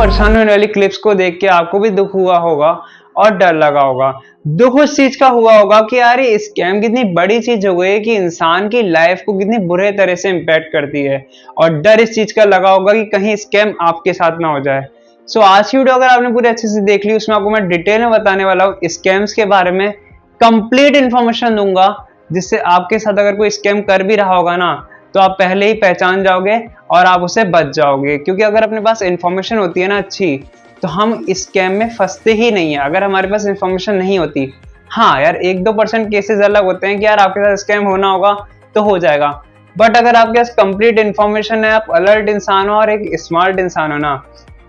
परेशान होने वाली क्लिप्स को देख के आपको भी दुख हुआ होगा और डर लगा होगा। दुख उस चीज का हुआ होगा कि यार ये स्कैम कितनी बड़ी चीज हो गई है कि इंसान की लाइफ को कितनी बुरे तरह से इम्पैक्ट करती है, और डर इस चीज का लगा होगा कि कहीं स्कैम आपके साथ ना हो जाए। सो आज की वीडियो अगर आपने पूरी अच्छे से देख ली, उसमें आपको मैं डिटेल में बताने वाला हूँ स्कैम्स के बारे में, कंप्लीट इन्फॉर्मेशन दूंगा, जिससे आपके साथ अगर कोई स्कैम कर भी रहा होगा ना, तो आप पहले ही पहचान जाओगे और आप उसे बच जाओगे। क्योंकि अगर अपने पास इन्फॉर्मेशन होती है ना अच्छी, तो हम स्कैम में फंसते ही नहीं है। अगर हमारे पास इन्फॉर्मेशन नहीं होती, हाँ यार 1-2% केसेस अलग होते हैं कि यार आपके साथ स्कैम होना होगा तो हो जाएगा, बट अगर आपके पास कंप्लीट इन्फॉर्मेशन है, आप अलर्ट इंसान हो और एक स्मार्ट इंसान हो ना,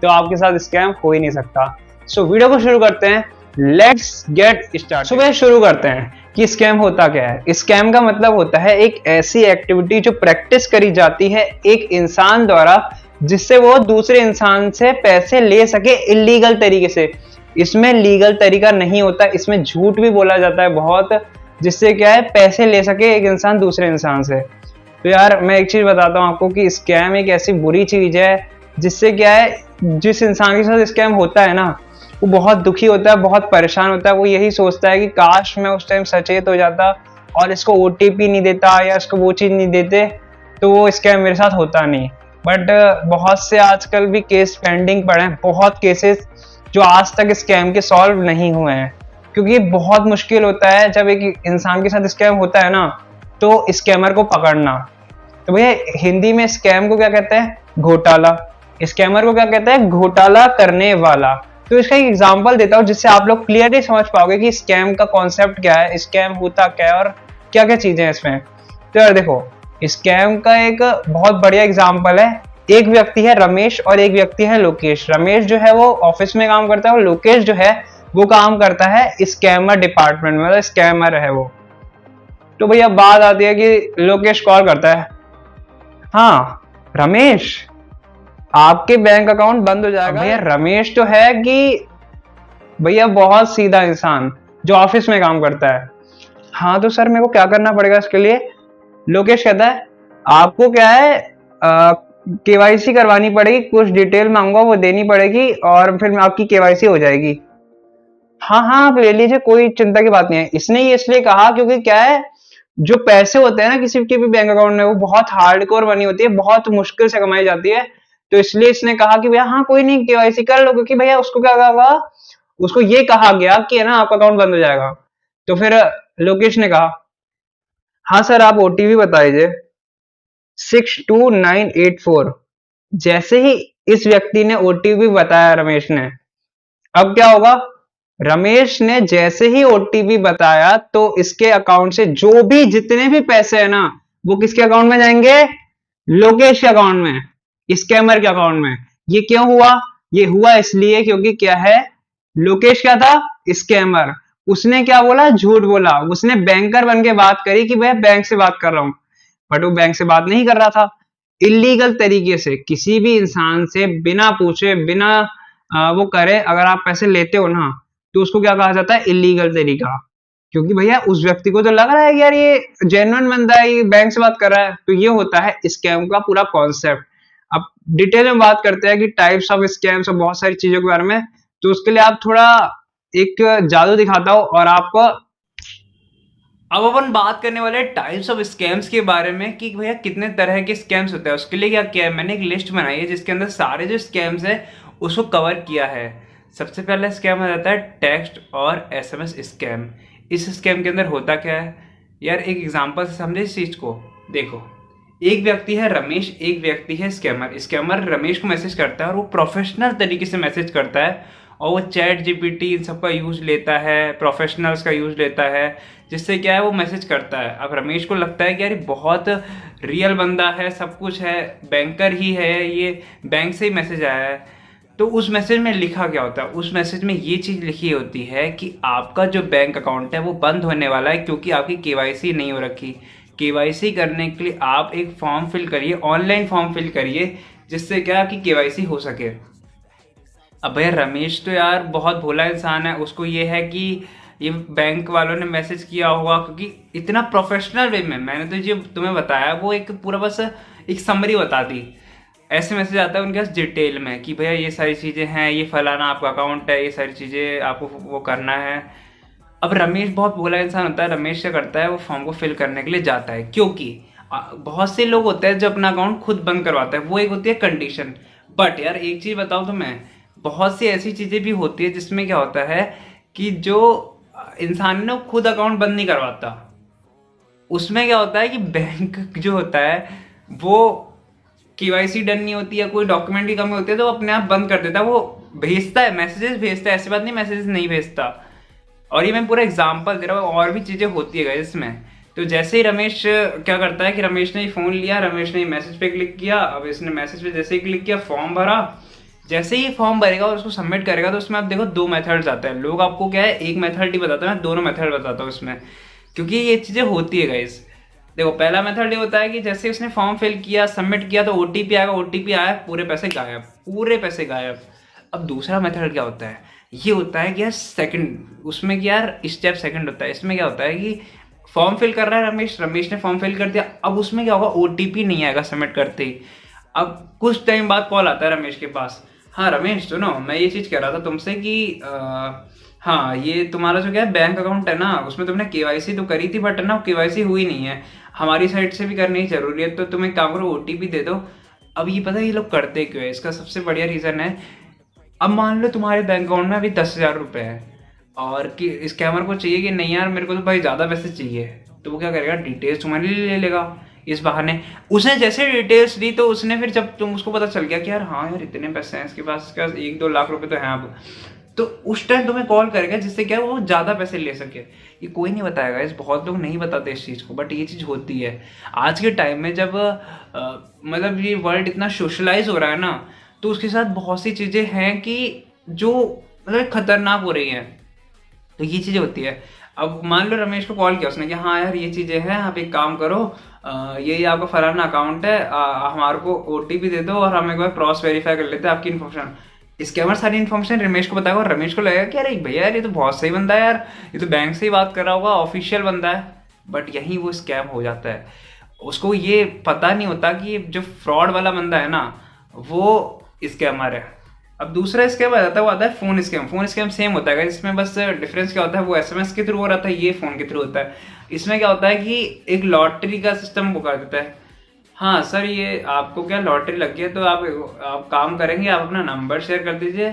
तो आपके साथ स्कैम हो ही नहीं सकता। सो वीडियो को शुरू करते हैं, लेट्स गेट स्टार्ट। सुबह शुरू करते हैं कि स्कैम होता क्या है। स्कैम का मतलब होता है एक ऐसी एक्टिविटी जो प्रैक्टिस करी जाती है एक इंसान द्वारा, जिससे वो दूसरे इंसान से पैसे ले सके इलीगल तरीके से। इसमें लीगल तरीका नहीं होता, इसमें झूठ भी बोला जाता है बहुत, जिससे क्या है पैसे ले सके एक इंसान दूसरे इंसान से। तो यार मैं एक चीज बताता हूँ आपको कि स्कैम एक ऐसी बुरी चीज है जिससे क्या है, जिस इंसान के साथ स्कैम होता है ना, वो बहुत दुखी होता है, बहुत परेशान होता है। वो यही सोचता है कि काश मैं उस टाइम सचेत हो जाता और इसको ओटीपी नहीं देता या इसको वो चीज नहीं देते, तो वो स्कैम मेरे साथ होता नहीं। बट बहुत से आजकल भी केस पेंडिंग पड़े हैं, बहुत केसेस जो आज तक स्कैम के सॉल्व नहीं हुए हैं, क्योंकि बहुत मुश्किल होता है जब एक इंसान के साथ स्कैम होता है ना, तो स्कैमर को पकड़ना। तो भैया हिंदी में स्कैम को क्या कहते हैं? घोटाला। स्कैमर को क्या कहते हैं? घोटाला करने वाला। तो इसका एक एग्जांपल देता हूँ जिससे आप लोग क्लियरली समझ पाओगे कि स्कैम का कॉन्सेप्ट क्या है, स्कैम होता क्या है और क्या क्या चीजें हैं इसमें। तो यार देखो, स्कैम का एक बहुत बढ़िया एग्जांपल है, एक व्यक्ति है रमेश और एक व्यक्ति है लोकेश। रमेश जो है वो ऑफिस में काम करता है और लोकेश जो है वो काम करता है स्कैमर डिपार्टमेंट में, मतलब स्कैमर है वो। तो भैया बात आती है कि लोकेश कॉल करता है, हाँ रमेश आपके बैंक अकाउंट बंद हो जाएगा। भैया रमेश तो है कि भैया बहुत सीधा इंसान जो ऑफिस में काम करता है, हाँ तो सर मेरे को क्या करना पड़ेगा इसके लिए? लोकेश कहता है आपको क्या है, केवाईसी करवानी पड़ेगी, कुछ डिटेल मांगूंगा वो देनी पड़ेगी और फिर आपकी केवाईसी हो जाएगी। हाँ हाँ आप ले लीजिए, कोई चिंता की बात नहीं है। इसने ये इसलिए कहा क्योंकि क्या है, जो पैसे होते हैं ना किसी के भी बैंक अकाउंट में, वो बहुत हार्डकोर बनी होती है, बहुत मुश्किल से कमाई जाती है। तो इसलिए इसने कहा कि भैया हाँ कोई नहीं, केवाईसी कर लो, क्योंकि भैया उसको क्या कहा, उसको ये कहा गया कि है ना आपका अकाउंट बंद हो जाएगा। तो फिर लोकेश ने कहा हाँ सर आप ओटीपी बता दीजिए 62984। जैसे ही इस व्यक्ति ने ओटीपी बताया रमेश ने, अब क्या होगा, रमेश ने जैसे ही ओटीपी बताया तो इसके अकाउंट से जो भी जितने भी पैसे है ना, वो किसके अकाउंट में जाएंगे? लोकेश के अकाउंट में, स्कैमर के अकाउंट में। ये क्यों हुआ? ये हुआ इसलिए क्योंकि क्या है, लोकेश क्या था? स्कैमर। उसने क्या बोला? झूठ बोला। उसने बैंकर बन के बात करी कि मैं बैंक से बात कर रहा हूं, बट वो बैंक से बात नहीं कर रहा था। इलीगल तरीके से किसी भी इंसान से बिना पूछे, बिना वो करे, अगर आप पैसे लेते हो ना, तो उसको क्या कहा जाता है? इलीगल तरीका। क्योंकि भैया उस व्यक्ति को तो लग रहा है कि यार ये जेन्युइन बंदा है, ये बैंक से बात कर रहा है। तो ये होता है स्कैम का पूरा कॉन्सेप्ट। अब डिटेल में बात करते हैं कि टाइप्स ऑफ स्कैम्स और बहुत सारी चीजों के बारे में। तो उसके लिए आप थोड़ा एक जादू दिखाता हूं और आपको अब अपन बात करने वाले टाइप्स ऑफ स्कैम्स के बारे में कि भैया कितने तरह के स्कैम्स होते हैं। उसके लिए क्या किया है, मैंने एक लिस्ट बनाई है जिसके अंदर सारे जो स्कैम्स है उसको कवर किया है। सबसे पहला स्कैम आ जाता है टेक्स्ट और एसएमएस स्कैम। इस स्कैम के अंदर होता क्या है यार, एक एग्जांपल से समझे इस चीज को। देखो, एक व्यक्ति है रमेश, एक व्यक्ति है स्कैमर। स्कैमर रमेश को मैसेज करता है और वो प्रोफेशनल तरीके से मैसेज करता है, और वो चैट जीपीटी इन सब का यूज लेता है, प्रोफेशनल्स का यूज लेता है, जिससे क्या है वो मैसेज करता है। अब रमेश को लगता है कि यार बहुत रियल बंदा है, सब कुछ है, बैंकर ही है, ये बैंक से ही मैसेज आया है। तो उस मैसेज में लिखा क्या होता है? उस मैसेज में ये चीज लिखी होती है कि आपका जो बैंक अकाउंट है वो बंद होने वाला है क्योंकि आपकी केवाईसी नहीं हो रखी। केवाईसी करने के लिए आप एक फॉर्म फिल करिए, ऑनलाइन फॉर्म फिल करिए, जिससे क्या आपकी केवाईसी हो सके। अब भैया रमेश तो यार बहुत भोला इंसान है, उसको ये है कि ये बैंक वालों ने मैसेज किया होगा, क्योंकि इतना प्रोफेशनल वे में मैंने तो जो तुम्हें बताया वो एक पूरा बस एक समरी बता दी। ऐसे मैसेज आता है उनके पास डिटेल में कि भैया ये सारी चीज़ें हैं, ये फलाना आपका अकाउंट है, ये सारी चीज़ें आपको वो करना है। अब रमेश बहुत भोला इंसान होता है। रमेश क्या करता है, वो फॉर्म को फिल करने के लिए जाता है, क्योंकि बहुत से लोग होते हैं जो अपना अकाउंट खुद बंद करवाते हैं, वो एक होती है कंडीशन। बट यार एक चीज़ बताऊँ तो मैं, बहुत सी ऐसी चीज़ें भी होती है जिसमें क्या होता है कि जो इंसान है ना, वो खुद अकाउंट बंद नहीं करवाता। उसमें क्या होता है कि बैंक जो होता है वो केवाईसी डन नहीं होती है, कोई डॉक्यूमेंट की कमी होती है, तो वो अपने आप बंद कर देता है। वो भेजता है, मैसेजेस भेजता है, ऐसी बात नहीं मैसेजेस नहीं भेजता। और ये मैं पूरा एग्जांपल दे रहा हूँ, और भी चीज़ें होती है इसमें। तो जैसे ही रमेश क्या करता है कि रमेश ने ही फ़ोन लिया, रमेश ने मैसेज पे क्लिक किया। अब इसने मैसेज पे जैसे ही क्लिक किया, फॉर्म भरा। जैसे ही फॉर्म भरेगा और उसको सबमिट करेगा, तो उसमें आप देखो दो मेथड्स आते हैं। लोग आपको क्या है, एक मेथड ही बताता है, मैं दोनों मेथड बताता हूँ इसमें, क्योंकि ये चीज़ें होती है गाइस। देखो पहला मेथड ये होता है कि जैसे उसने फॉर्म फिल किया, सबमिट किया, तो ओटीपी आएगा, ओटीपी आया, पूरे पैसे गायब, पूरे पैसे गायब। अब दूसरा मेथड क्या होता है, ये होता है कि यार सेकंड, उसमें कि यार स्टेप सेकंड होता है। इसमें क्या होता है कि फॉर्म फिल कर रहा है रमेश, रमेश ने फॉर्म फिल कर दिया। अब उसमें क्या होगा, ओटीपी नहीं आएगा सबमिट करते ही। अब कुछ टाइम बाद कॉल आता है रमेश के पास, हाँ रमेश सुनो, मैं ये चीज़ कह रहा था तुमसे कि हाँ ये तुम्हारा जो क्या है बैंक अकाउंट है ना, उसमें तुमने केवाईसी तो करी थी, बट ना केवाईसी हुई नहीं है, हमारी साइड से भी करनी जरूरी है, तो तुम एक काम करो ओटीपी दे दो। अब ये पता है ये लोग करते क्यों है, इसका सबसे बढ़िया रीज़न है। अब मान लो तुम्हारे बैंक अकाउंट में अभी 10,000 रुपये है, और कि स्कैमर को चाहिए कि नहीं यार मेरे को तो भाई ज़्यादा पैसे चाहिए, तो वो क्या करेगा, डिटेल्स तुम्हारे लिए ले लेगा इस बहाने। उसने जैसे डिटेल्स दी, तो उसने फिर जब तुम उसको पता चल गया कि यार हाँ यार इतने पैसे हैं इसके पास, 1-2 लाख रुपए तो हैं अब, तो उस टाइम तुम्हें कॉल करेगा, जिससे क्या वो ज़्यादा पैसे ले सके। ये कोई नहीं बताएगा, इस बहुत लोग नहीं बताते इस चीज़ को, बट ये चीज़ होती है आज के टाइम में। जब मतलब ये वर्ल्ड इतना सोशलाइज हो रहा है ना, तो उसके साथ बहुत सी चीज़ें हैं कि जो मतलब खतरनाक हो रही हैं, तो ये चीज़ें होती है। अब मान लो रमेश को कॉल किया उसने कि हाँ यार ये चीज़ें हैं, आप एक काम करो, ये आपका फलाना अकाउंट है, हमारे को ओटीपी दे दो और हम एक बार क्रॉस वेरीफाई कर लेते हैं आपकी इन्फॉर्मेशन। स्कैमर सारी इन्फॉर्मेशन रमेश को बताएगा, और रमेश को लगेगा कि अरे भैया यार ये तो बहुत सही बंदा है यार, ये तो बैंक से ही बात कर रहा होगा, ऑफिशियल बंदा है। बट यहीं वो स्कैम हो जाता है। उसको ये पता नहीं होता कि जो फ्रॉड वाला बंदा है ना, वो स्कैमर है। अब दूसरा स्कैम आ जाता है, वो आता है phone scam. Phone scam same होता है, इसमें बस डिफरेंस क्या होता है, वो एसएमएस के थ्रू हो रहा था, ये फोन के थ्रू होता है। इसमें क्या होता है कि एक लॉटरी का सिस्टम वो कर देता है, हाँ सर ये आपको क्या लॉटरी लग गई है, तो आप काम करेंगे, आप अपना नंबर शेयर कर दीजिए,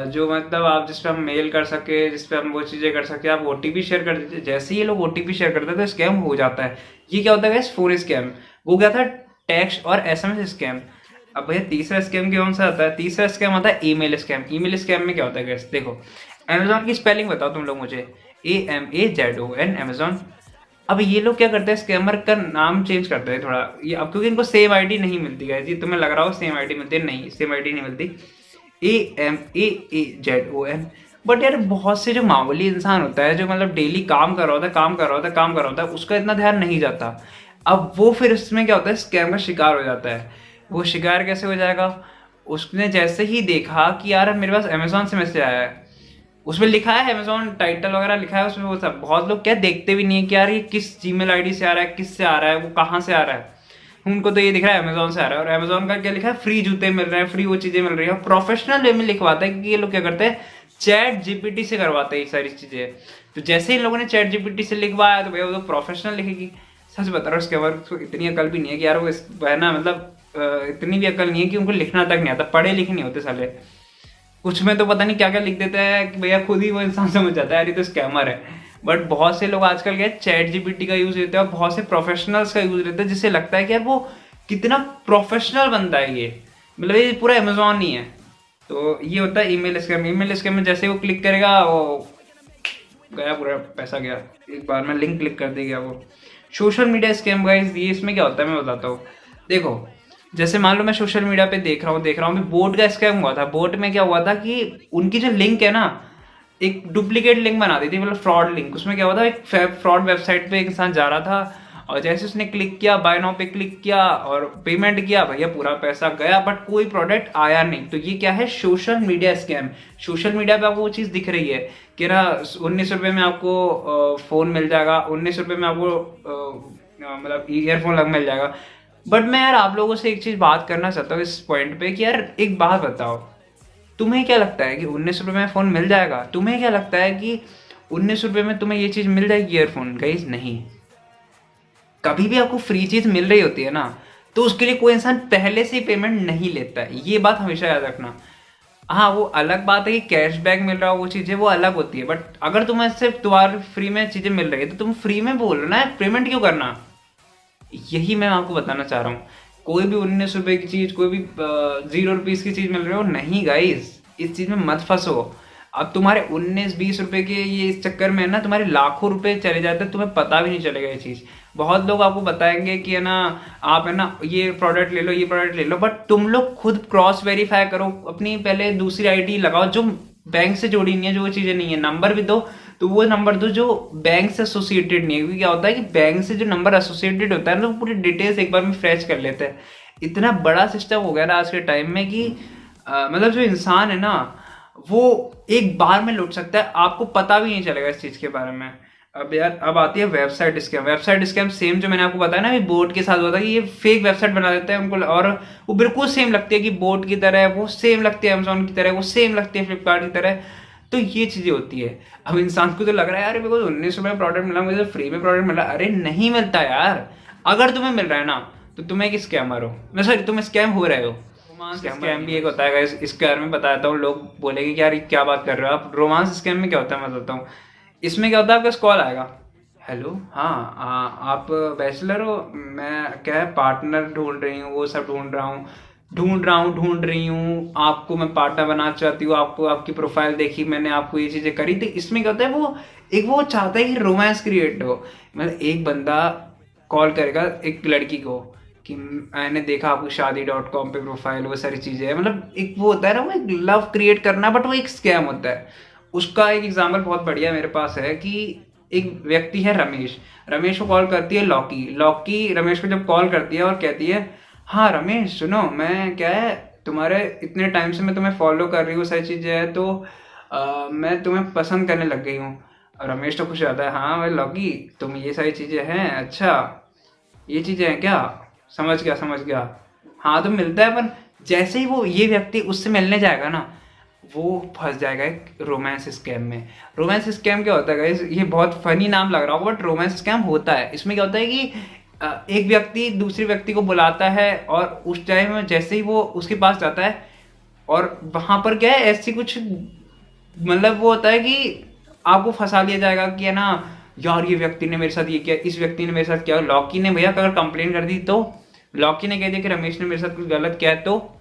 जो मतलब आप जिस पे हम मेल कर सके, जिस पे हम वो चीज़ें कर सके, आप ओटीपी शेयर कर दीजिए। जैसे ही ये लोग ओटीपी शेयर करते हैं तो स्कैम हो जाता है। ये क्या होता है गाइस, फोन स्कैम। वो क्या था, टेक्स्ट और एसएमएस स्कैम। अब भैया तीसरा स्कैम कौन सा आता है, तीसरा स्कैम आता है ईमेल स्कैम। ईमेल स्कैम में क्या होता है गाइस, देखो अमेजोन की स्पेलिंग बताओ तुम लोग मुझे, AMAZON, अमेजोन। अब ये लोग क्या करते हैं, स्कैमर का नाम चेंज करते हैं थोड़ा, ये अब क्योंकि इनको सेम आईडी नहीं मिलती है, ये तुम्हें लग रहा हो सेम आईडी मिलती है, नहीं सेम आईडी नहीं मिलती, AMAZON। बट यार बहुत से जो मामूली इंसान होता है, जो मतलब डेली काम कर रहा होता है, काम कर रहा होता है, काम कर रहा होता है, उसका इतना ध्यान नहीं जाता। अब वो फिर इसमें क्या होता है, स्कैम का शिकार हो जाता है। वो शिकार कैसे हो जाएगा, उसने जैसे ही देखा कि यार मेरे पास अमेजोन से मैसेज आया है, उसमें लिखा है अमेजोन टाइटल वगैरह लिखा है उसमें, वो सब बहुत लोग क्या देखते भी नहीं है कि यार ये किस जीमेल आईडी से आ रहा है, किस से आ रहा है, वो कहाँ से आ रहा है। उनको तो ये दिख रहा है अमेजोन से आ रहा है, और अमेजोन का क्या लिखा है, फ्री जूते मिल रहे हैं, फ्री वो चीजें मिल रही है। प्रोफेशनल वे में लिखवाता है, क्योंकि ये लोग क्या करते हैं, चैट जीपीटी से करवाते हैं ये सारी चीजें। तो जैसे ही इन लोगों ने चैट जीपीटी से लिखवाया, तो भैया वो तो प्रोफेशनल लिखेगी। सच बता रहा हूँ, उसके बाद उसको इतनी अकल भी नहीं है कि यार वो है ना, मतलब इतनी भी अकल नहीं है कि उनको लिखना तक नहीं आता, पढ़े लिखे नहीं होते साले। कुछ में तो पता नहीं क्या क्या लिख देता है कि भैया खुद ही वो इंसान समझ जाता है यार ये तो स्कैमर है। बट बहुत से लोग आजकल क्या चैट जीपीटी का यूज लेते हैं, और बहुत से प्रोफेशनल्स का यूज लेते हैं, जिससे लगता है कि यार वो कितना प्रोफेशनल बनता है ये, मतलब ये पूरा अमेजोन ही है। तो ये होता है ईमेल स्कैम। ईमेल स्कैम में जैसे वो क्लिक करेगा, वो गया, पूरा पैसा गया, एक बार में लिंक क्लिक कर दे गया वो। सोशल मीडिया स्कैम गाइस, ये इसमें क्या होता है मैं बताता हूँ। देखो जैसे मान लो मैं सोशल मीडिया पे देख रहा हूँ बोट का स्कैम हुआ था। बोट में क्या हुआ था कि उनकी जो लिंक है ना, एक डुप्लीकेट लिंक बना दी थी, मतलब फ्रॉड लिंक। उसमें क्या हुआ था, एक फ्रॉड वेबसाइट पे एक इंसान जा रहा था, और जैसे उसने क्लिक किया, बाय नाउ पे क्लिक किया और पेमेंट किया, भैया पूरा पैसा गया, बट कोई प्रोडक्ट आया नहीं। तो ये क्या है, social media scam. Social media पे आपको वो चीज़ दिख रही है कि ना 19 रुपये में आपको फ़ोन मिल जाएगा, 19 रुपये में आपको मतलब ईयरफोन मिल जाएगा। बट मैं यार आप लोगों से एक चीज़ बात करना चाहता हूँ इस पॉइंट पे कि यार एक बात बताओ, तुम्हें क्या लगता है कि 19 रुपये में फ़ोन मिल जाएगा? तुम्हें क्या लगता है कि 19 रुपये में तुम्हें ये चीज़ मिल जाएगी ईयरफोन? गाइस नहीं। कभी भी आपको फ्री चीज़ मिल रही होती है ना, तो उसके लिए कोई इंसान पहले से ही पेमेंट नहीं लेता है, ये बात हमेशा याद रखना। हाँ, वो अलग बात है कि कैशबैक मिल रहा हो, वो चीज़ें वो अलग होती है, बट अगर तुम्हें सिर्फ तुम्हारे फ्री में चीज़ें मिल रही है तो तुम फ्री में बोलो ना, पेमेंट क्यों करना? यही मैं आपको बताना चाह रहा हूँ। कोई भी 19 रुपये की चीज़, कोई भी 0 रुपीज़ की चीज़ मिल रही हो, नहीं गाइस, इस चीज़ में मत फंसो। अब तुम्हारे 19-20 रुपये के ये इस चक्कर में ना तुम्हारे लाखों रुपए चले जाते हैं, तुम्हें पता भी नहीं चलेगा ये चीज़। बहुत लोग आपको बताएंगे कि है ना, आप है ना ये प्रोडक्ट ले लो, ये प्रोडक्ट ले लो, बट तुम लोग खुद क्रॉस वेरीफाई करो, अपनी पहले दूसरी आईडी लगाओ जो बैंक से जोड़ी नहीं है, जो वो चीज़ें नहीं है। नंबर भी दो तो वो नंबर दो जो बैंक से एसोसिएटेड नहीं है, क्योंकि क्या होता है कि बैंक से जो नंबर एसोसिएटेड होता है ना, तो पूरी डिटेल्स एक बार में फ्रेश कर लेते हैं। इतना बड़ा सिस्टम हो गया ना आज के टाइम में कि मतलब जो इंसान है ना, वो एक बार में लूट सकता है, आपको पता भी नहीं चलेगा इस चीज़ के बारे में। अब यार अब आती है website scam. Website scam same जो मैंने आपको बताया ना, बोट के साथ होता है कि ये फेक वेबसाइट बना देते हैं उनको, और वो बिल्कुल सेम लगती है कि बोट की तरह, वो सेम लगती है अमेजोन की तरह, वो सेम लगती है फ्लिपकार्ट की तरह। तो ये चीज़ें होती है। अब इंसान को तो लग रहा है यार मेरे को 19 रुपये में प्रोडक्ट मिला, मुझे फ्री में प्रोडक्ट मिला। अरे नहीं मिलता यार। अगर तुम्हें मिल रहा है ना तो तुम एक स्कैमर हो, मैं सॉरी तुम स्कैम हो रहे हो। रोमांस स्कैम भी एक होता है guys, इसके बारे में बताता हूँ। लोग बोलेंगे कि यार ये क्या बात कर रहे हो आप। रोमांस स्कैम में क्या होता है मैं बताता हूँ। इसमें क्या होता है, आपका कॉल आएगा, हेलो हाँ आप बैचलर हो, मैं क्या है पार्टनर ढूंढ रही हूँ, वो सब ढूंढ रही हूँ, आपको मैं पार्टनर बनाना चाहती हूँ, आपको आपकी प्रोफाइल देखी मैंने, आपको ये चीज़ें करी थी। इसमें क्या होता है, वो चाहता है कि रोमांस क्रिएट हो। मतलब एक बंदा कॉल करेगा एक लड़की को कि मैंने देखा आपको शादी.com पे प्रोफाइल, वो सारी चीज़ें है। मतलब एक वो होता है ना, वो एक लव क्रिएट करना, बट वो एक स्कैम होता है। उसका एक एग्जाम्पल बहुत बढ़िया मेरे पास है कि एक व्यक्ति है रमेश को कॉल करती है लौकी रमेश को जब कॉल करती है और कहती है, हाँ रमेश सुनो, मैं क्या है तुम्हारे इतने टाइम से मैं तुम्हें फॉलो कर रही हूँ, सारी चीज़ें है, तो मैं तुम्हें पसंद करने लग गई हूँ। और रमेश तो खुश रहता है, हाँ भाई लौकी तुम ये सारी चीज़ें हैं, अच्छा ये चीज़ें हैं क्या, समझ गया। हाँ तो मिलता है, पर जैसे ही वो ये व्यक्ति उससे मिलने जाएगा ना, वो फंस जाएगा एक रोमांस स्कैम में। रोमांस स्कैम क्या होता है गाइस, ये बहुत फनी नाम लग रहा होगा, बट रोमांस स्कैम होता है। इसमें क्या होता है कि एक व्यक्ति दूसरे व्यक्ति को बुलाता है, और उस टाइम में जैसे ही वो उसके पास जाता है, और वहाँ पर क्या है ऐसी कुछ, मतलब वो होता है कि आपको फंसा लिया जाएगा कि है ना, यार ये व्यक्ति ने मेरे साथ ये किया, इस व्यक्ति ने मेरे साथ किया। लॉकी ने भैया अगर कंप्लेन कर दी, तो लॉकी ने कह दिया कि रमेश ने मेरे साथ कुछ गलत किया है, तो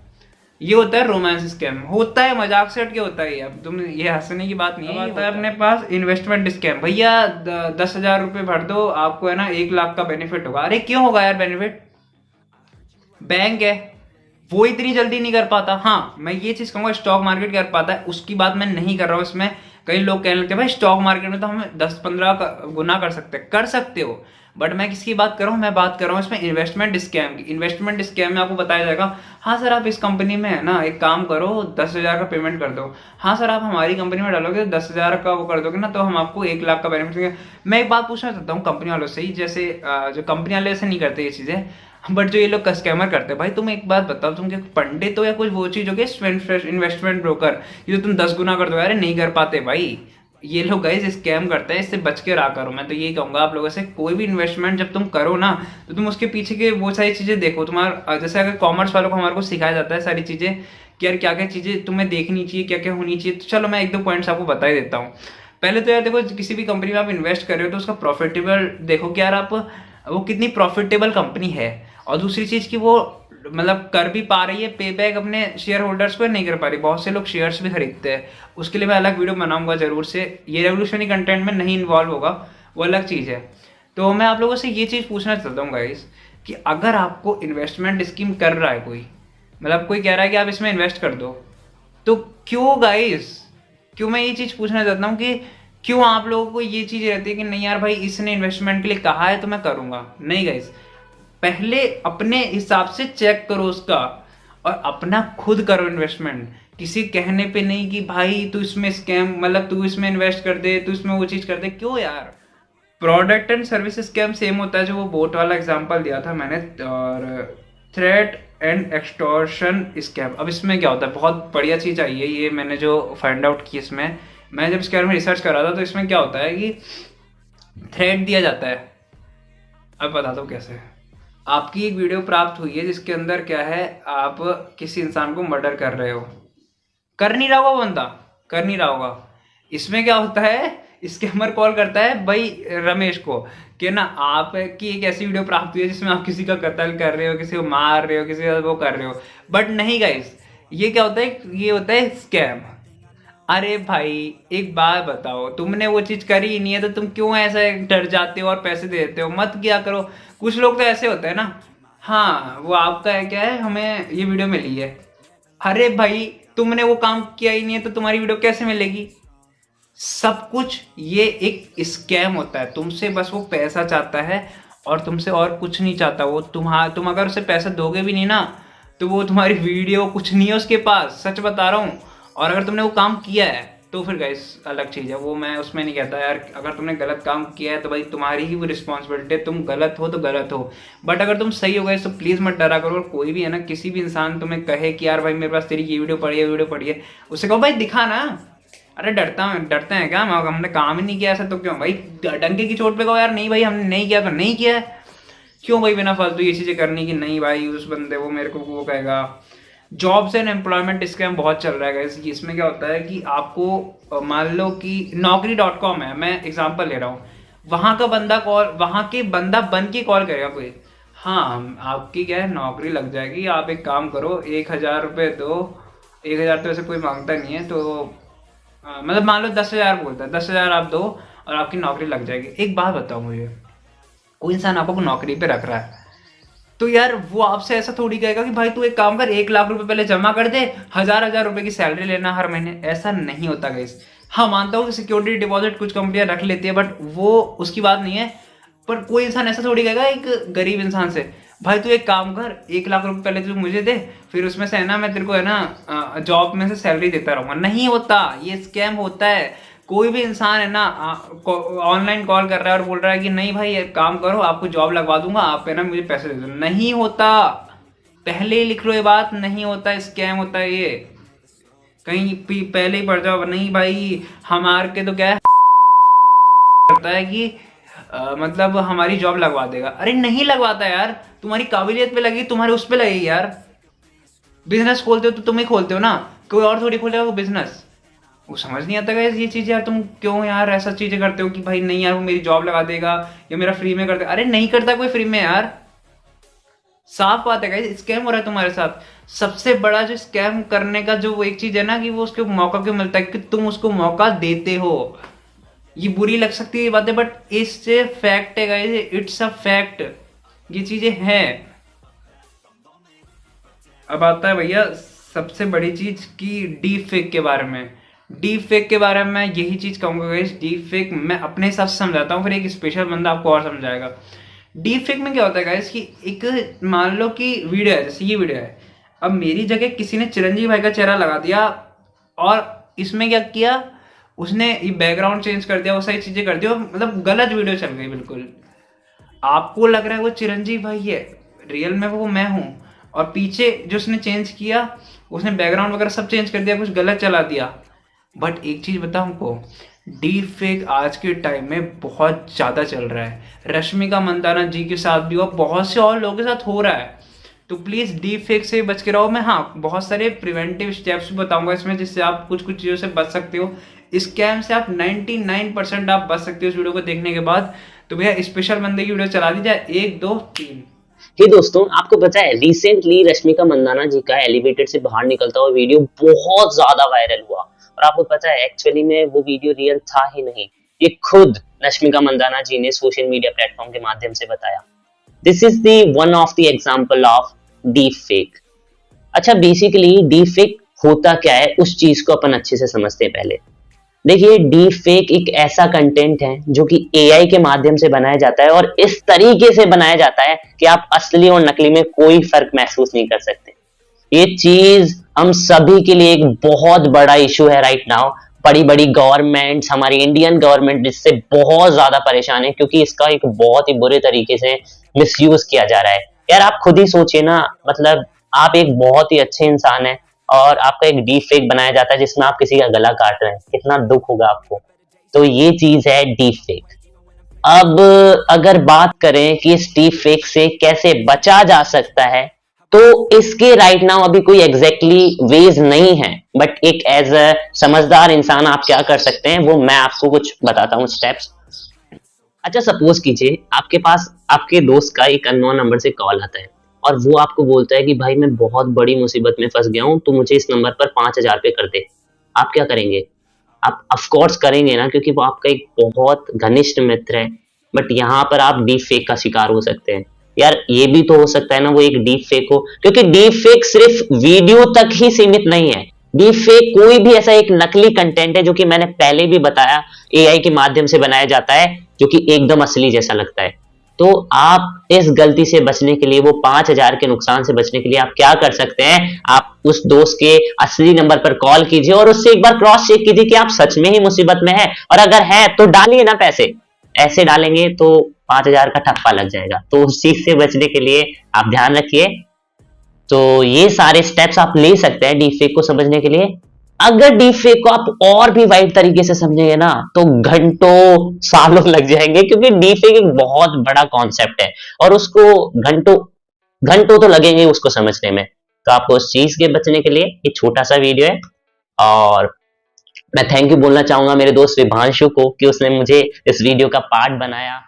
ये होता है रोमांस स्कैम। होता है, मजाक से हट के होता है। अब तुम ये हंसने की बात नहीं है। होता है अपने पास इन्वेस्टमेंट स्कैम। भैया 10,000 रुपये भर दो, आपको है ना 1 लाख का बेनिफिट होगा। अरे क्यों होगा यार बेनिफिट, बैंक है वो इतनी जल्दी नहीं कर पाता। हाँ मैं ये चीज कहूंगा, स्टॉक मार्केट कर पाता है, उसकी बात मैं नहीं कर रहा हूँ। इसमें कई लोग कहने लगते हैं भाई स्टॉक मार्केट में तो हम 10-15 गुना कर सकते हो, बट मैं किसकी बात कर रहा हूँ, मैं बात कर रहा हूँ इसमें इन्वेस्टमेंट स्कैम की। इन्वेस्टमेंट स्कैम में आपको बताया जाएगा, हाँ सर आप इस कंपनी में है ना एक काम करो, 10,000 का पेमेंट कर दो। हाँ सर आप हमारी कंपनी में डालोगे 10,000 का वो कर दोगे ना, तो हम आपको 1 लाख का बेनिफिट देंगे। मैं एक बात पूछना चाहता हूँ कंपनी वालों से ही, जैसे जो कंपनी वाले ऐसे नहीं करते ये चीज़ें, बट जो ये लोग स्कैमर करते हैं, भाई तुम एक बात बताओ, तुम क्या पंडित हो या कुछ वो चीज हो गई इन्वेस्टमेंट ब्रोकर, ये तो तुम 10 गुना कर दो। अरे नहीं कर पाते भाई, ये लोग गाइस स्कैम करते हैं, इससे बच के रहा करो। मैं तो यही कहूंगा आप लोगों से, कोई भी इन्वेस्टमेंट जब तुम करो ना, तो तुम उसके पीछे के वो सारी चीजें देखो। तुम्हारा जैसे अगर कॉमर्स वालों को हमारे को सिखाया जाता है सारी चीजें कि यार क्या क्या चीजें तुम्हें देखनी चाहिए, क्या क्या होनी चाहिए, तो चलो मैं 1-2 पॉइंट्स आपको बता ही देता हूँ। पहले तो यार देखो, किसी भी कंपनी में आप इन्वेस्ट कर रहे हो तो उसका प्रॉफिटेबल देखो कि यार आप वो कितनी प्रॉफिटेबल कंपनी है, और दूसरी चीज की वो मतलब कर भी पा रही है पे बैक अपने शेयर होल्डर्स को, नहीं कर पा रही। बहुत से लोग शेयर्स भी खरीदते हैं, उसके लिए मैं अलग वीडियो बनाऊंगा जरूर से। ये रेवोल्यूशनरी कंटेंट में नहीं इन्वॉल्व होगा, वो अलग चीज़ है। तो मैं आप लोगों से ये चीज़ पूछना चाहता हूँ गाइस, कि अगर आपको इन्वेस्टमेंट स्कीम कर रहा है कोई, मतलब कोई कह रहा है कि आप इसमें इन्वेस्ट कर दो, तो क्यों गाइस, क्यों, मैं ये चीज़ पूछना चाहता हूँ कि क्यों आप लोगों को ये चीज़ रहती है कि नहीं यार भाई इसने इन्वेस्टमेंट के लिए कहा है तो मैं करूँगा। नहीं गाइस, पहले अपने हिसाब से चेक करो उसका, और अपना खुद करो इन्वेस्टमेंट, किसी कहने पे नहीं कि भाई तू इसमें स्कैम, मतलब तू इसमें इन्वेस्ट कर दे, तू इसमें वो चीज़ कर दे। क्यों यार, product and service scam same होता है जो वो बोट वाला एग्जांपल दिया था मैंने, और थ्रेट एंड एक्सटॉर्शन स्कैम। अब इसमें क्या होता है, बहुत बढ़िया चीज़ आई है ये, मैंने जो फाइंड आउट की इसमें, मैं जब इसके बारे में रिसर्च कर रहा था तो इसमें क्या होता है कि थ्रेट दिया जाता है। अब बता दो कैसे। आपकी एक वीडियो प्राप्त हुई है जिसके अंदर क्या है, आप किसी इंसान को मर्डर कर रहे हो, कर नहीं रहा होगा वो बंदा, कर नहीं रहा होगा। इसमें क्या होता है, स्कैमर कॉल करता है भाई रमेश को कि ना आपकी एक ऐसी वीडियो प्राप्त हुई है जिसमें आप किसी का कत्ल कर रहे हो, किसी को मार रहे हो, किसी का वो कर रहे हो। बट नहीं गाइस, ये क्या होता है, ये होता है स्कैम। अरे भाई एक बात बताओ, तुमने वो चीज करी ही नहीं है तो तुम क्यों ऐसे डर जाते हो और पैसे दे देते हो? मत किया करो। कुछ लोग तो ऐसे होते हैं ना, हाँ वो आपका है क्या है, हमें ये वीडियो मिली है। अरे भाई तुमने वो काम किया ही नहीं है तो तुम्हारी वीडियो कैसे मिलेगी? सब कुछ ये एक स्कैम होता है। तुमसे बस वो पैसा चाहता है और तुमसे और कुछ नहीं चाहता वो। तुम अगर उसे पैसा दोगे भी नहीं ना तो वो तुम्हारी वीडियो कुछ नहीं है उसके पास, सच बता रहा हूँ। और अगर तुमने वो काम किया है तो फिर गाइस अलग चीज़ है, वो मैं उसमें नहीं कहता यार। अगर तुमने गलत काम किया है तो भाई तुम्हारी ही वो रिस्पॉन्सिबिलिटी है, तुम गलत हो तो गलत हो। बट अगर तुम सही हो गए तो प्लीज़ मत डरा करो। और कोई भी है ना, किसी भी इंसान तुम्हें कहे कि यार भाई मेरे पास तेरी ये वीडियो पड़ी है, वीडियो पड़ी है, उससे कहो भाई दिखा ना। अरे डरते हैं क्या? हमने काम ही नहीं किया ऐसा तो क्यों भाई? डंके की चोट पे कहो यार नहीं भाई हमने नहीं किया तो नहीं किया है। क्यों भाई बिना फालतू ये चीज़ें करनी कि नहीं भाई उस बंदे वो मेरे को वो कहेगा। जॉब्स एंड एम्प्लॉयमेंट स्कैम बहुत चल रहा है गाइस। इसमें क्या होता है कि आपको मान लो कि naukri.com है, मैं एग्जांपल ले रहा हूँ, वहाँ का बंदा कॉल, वहाँ के बंदा बन के कॉल करेगा कोई, हाँ आपकी क्या है नौकरी लग जाएगी, आप एक काम करो 1,000 रुपये दो। 1,000 तो वैसे कोई मांगता नहीं है, तो मतलब मान लो 10,000 बोलता है, 10,000 आप दो और आपकी नौकरी लग जाएगी। एक बात बताओ मुझे, कोई इंसान आपको नौकरी पे रख रहा है तो यार वो आपसे ऐसा थोड़ी कहेगा कि भाई तू एक काम कर 1,00,000 रुपए पहले जमा कर दे, 1,000 रुपए की सैलरी लेना हर महीने। ऐसा नहीं होता गाइस। हाँ मानता हूँ कि सिक्योरिटी डिपॉजिट कुछ कंपनियां रख लेती है बट वो उसकी बात नहीं है। पर कोई इंसान ऐसा थोड़ी कहेगा एक गरीब इंसान से, भाई तू एक काम कर 1,00,000 रुपए पहले तू मुझे दे, फिर उसमें से है ना मैं तेरे को है ना जॉब में से सैलरी देता रहूंगा। नहीं होता, ये स्कैम होता है। कोई भी इंसान है ना ऑनलाइन कॉल कर रहा है और बोल रहा है कि नहीं भाई एक काम करो आपको जॉब लगवा दूंगा, आप है ना मुझे पैसे दे दो। नहीं होता, पहले ही लिख लो ये बात, नहीं होता, स्कैम होता है ये। कहीं पहले ही पढ़ जाओ। नहीं भाई हमारे के तो क्या है करता है कि मतलब हमारी जॉब लगवा देगा। अरे नहीं लगवाता यार, तुम्हारी काबिलियत पे लगी, तुम्हारे उस पे लगेगी यार। बिजनेस खोलते हो तो तुम ही खोलते हो ना, कोई और थोड़ी खोलेगा वो बिजनेस। वो समझ नहीं आता ये चीज़ यार, तुम क्यों यार ऐसा चीज़ें करते हो कि भाई नहीं यार वो मेरी जॉब लगा देगा या मेरा फ्री में कर देगा। अरे नहीं करता कोई फ्री में यार, साफ बात है गाइस, स्कैम हो रहा है तुम्हारे साथ। सबसे बड़ा जो स्कैम करने का जो वो एक चीज़ है ना कि वो उसको मौका क्यों मिलता है कि तुम उसको मौका देते हो। ये बुरी लग सकती है ये बातें बट इससे फैक्ट है गाइस, इट्स अ फैक्ट, ये चीज़ें हैं। अब आता है भैया सबसे बड़ी चीज़ की डीप फेक के बारे में। डीप फेक के बारे में मैं यही चीज़ कहूँगा गाइस, डीप फेक मैं अपने हिसाब से समझाता हूँ, फिर एक स्पेशल बंदा आपको और समझाएगा। डीप फेक में क्या होता है गाइस कि एक मान लो कि वीडियो है, जैसे ये वीडियो है, अब मेरी जगह किसी ने चिरंजीवी भाई का चेहरा लगा दिया और इसमें क्या किया उसने, ये बैकग्राउंड चेंज कर दिया, वो सारी चीज़ें कर दिया, मतलब गलत वीडियो चल गई बिल्कुल। आपको लग रहा है वो चिरंजीवी भाई है, रियल में वो मैं हूँ, और पीछे जो उसने चेंज किया उसने बैकग्राउंड वगैरह सब चेंज कर दिया, कुछ गलत चला दिया। बट एक चीज़ बताऊँ हमको, डीप फेक आज के टाइम में बहुत ज़्यादा चल रहा है। रश्मिका मंदाना जी के साथ भी और बहुत से और लोगों के साथ हो रहा है, तो प्लीज़ डीप फेक से बच के रहो। मैं हाँ बहुत सारे प्रिवेंटिव स्टेप्स भी बताऊंगा इसमें जिससे आप कुछ कुछ चीज़ों से बच सकते हो। स्कैम से आप 99% आप बच सकते हो इस वीडियो को देखने के बाद। तो भैया स्पेशल बंदे की वीडियो चला दी जाए, 1 2 3। हे दोस्तों, आपको पता है रिसेंटली रश्मिका मंदाना जी का एलिवेटर से बाहर निकलता हुआ वीडियो बहुत ज्यादा वायरल हुआ, और आपको पता है एक्चुअली में वो वीडियो रियल था ही नहीं, ये खुद रश्मिका मंदाना जी ने सोशल मीडिया प्लेटफॉर्म के माध्यम से बताया। This is the one of the example of deep fake. अच्छा, बेसिकली डीप फेक होता क्या है उस चीज को अपन अच्छे से समझते हैं। पहले देखिए, डीप फेक एक ऐसा कंटेंट है जो कि एआई के माध्यम से बनाया जाता है, और इस तरीके से बनाया जाता है कि आप असली और नकली में कोई फर्क महसूस नहीं कर सकते। ये चीज हम सभी के लिए एक बहुत बड़ा इशू है राइट नाउ, बड़ी बड़ी गवर्नमेंट्स, हमारी इंडियन गवर्नमेंट इससे बहुत ज्यादा परेशान है, क्योंकि इसका एक बहुत ही बुरे तरीके से मिसयूज किया जा रहा है। यार आप खुद ही सोचिए ना, मतलब आप एक बहुत ही अच्छे इंसान हैं और आपका एक डीप फेक बनाया जाता है जिसमें आप किसी का गला काट रहे हैं, कितना दुख होगा आपको। तो ये चीज है डीप फेक। अब अगर बात करें कि इस डीप फेक से कैसे बचा जा सकता है, तो इसके राइट नाउ अभी कोई एग्जैक्टली वेज नहीं है, बट एक एज अ समझदार इंसान आप क्या कर सकते हैं वो मैं आपको कुछ बताता हूँ स्टेप्स। अच्छा सपोज कीजिए आपके पास आपके दोस्त का एक अननोन नंबर से कॉल आता है और वो आपको बोलता है कि भाई मैं बहुत बड़ी मुसीबत में फंस गया हूँ, तो मुझे इस नंबर पर 5,000 रुपये कर दे। आप क्या करेंगे? आप ऑफ कोर्स करेंगे ना, क्योंकि वो आपका एक बहुत घनिष्ठ मित्र है। बट यहाँ पर आप डीप फेक का शिकार हो सकते हैं। यार ये भी तो हो सकता है ना वो एक डीप फेक हो, क्योंकि डीप फेक सिर्फ वीडियो तक ही सीमित नहीं है। डीप फेक कोई भी ऐसा एक नकली कंटेंट है जो कि मैंने पहले भी बताया, एआई के माध्यम से बनाया जाता है, जो कि एकदम असली जैसा लगता है। तो आप इस गलती से बचने के लिए, वो 5,000 के नुकसान से बचने के लिए आप क्या कर सकते हैं? आप उस दोस्त के असली नंबर पर कॉल कीजिए और उससे एक बार क्रॉस चेक कीजिए कि आप सच में ही मुसीबत में है, और अगर है तो डालिए ना पैसे। ऐसे डालेंगे तो 5,000 का ठप्पा लग जाएगा। तो उस चीज से बचने के लिए आप ध्यान रखिए। तो ये सारे स्टेप्स आप ले सकते हैं डीप फेक को समझने के लिए। अगर डीप फेक को आप और भी वाइड तरीके से समझेंगे ना, तो घंटों सालों लग जाएंगे, क्योंकि डीप फेक एक बहुत बड़ा कॉन्सेप्ट है और उसको घंटों घंटों तो लगेंगे उसको समझने में। तो आपको उस चीज के बचने के लिए ये छोटा सा वीडियो है। और मैं थैंक यू बोलना चाहूंगा मेरे दोस्त विभांशु को कि उसने मुझे इस वीडियो का पार्ट बनाया।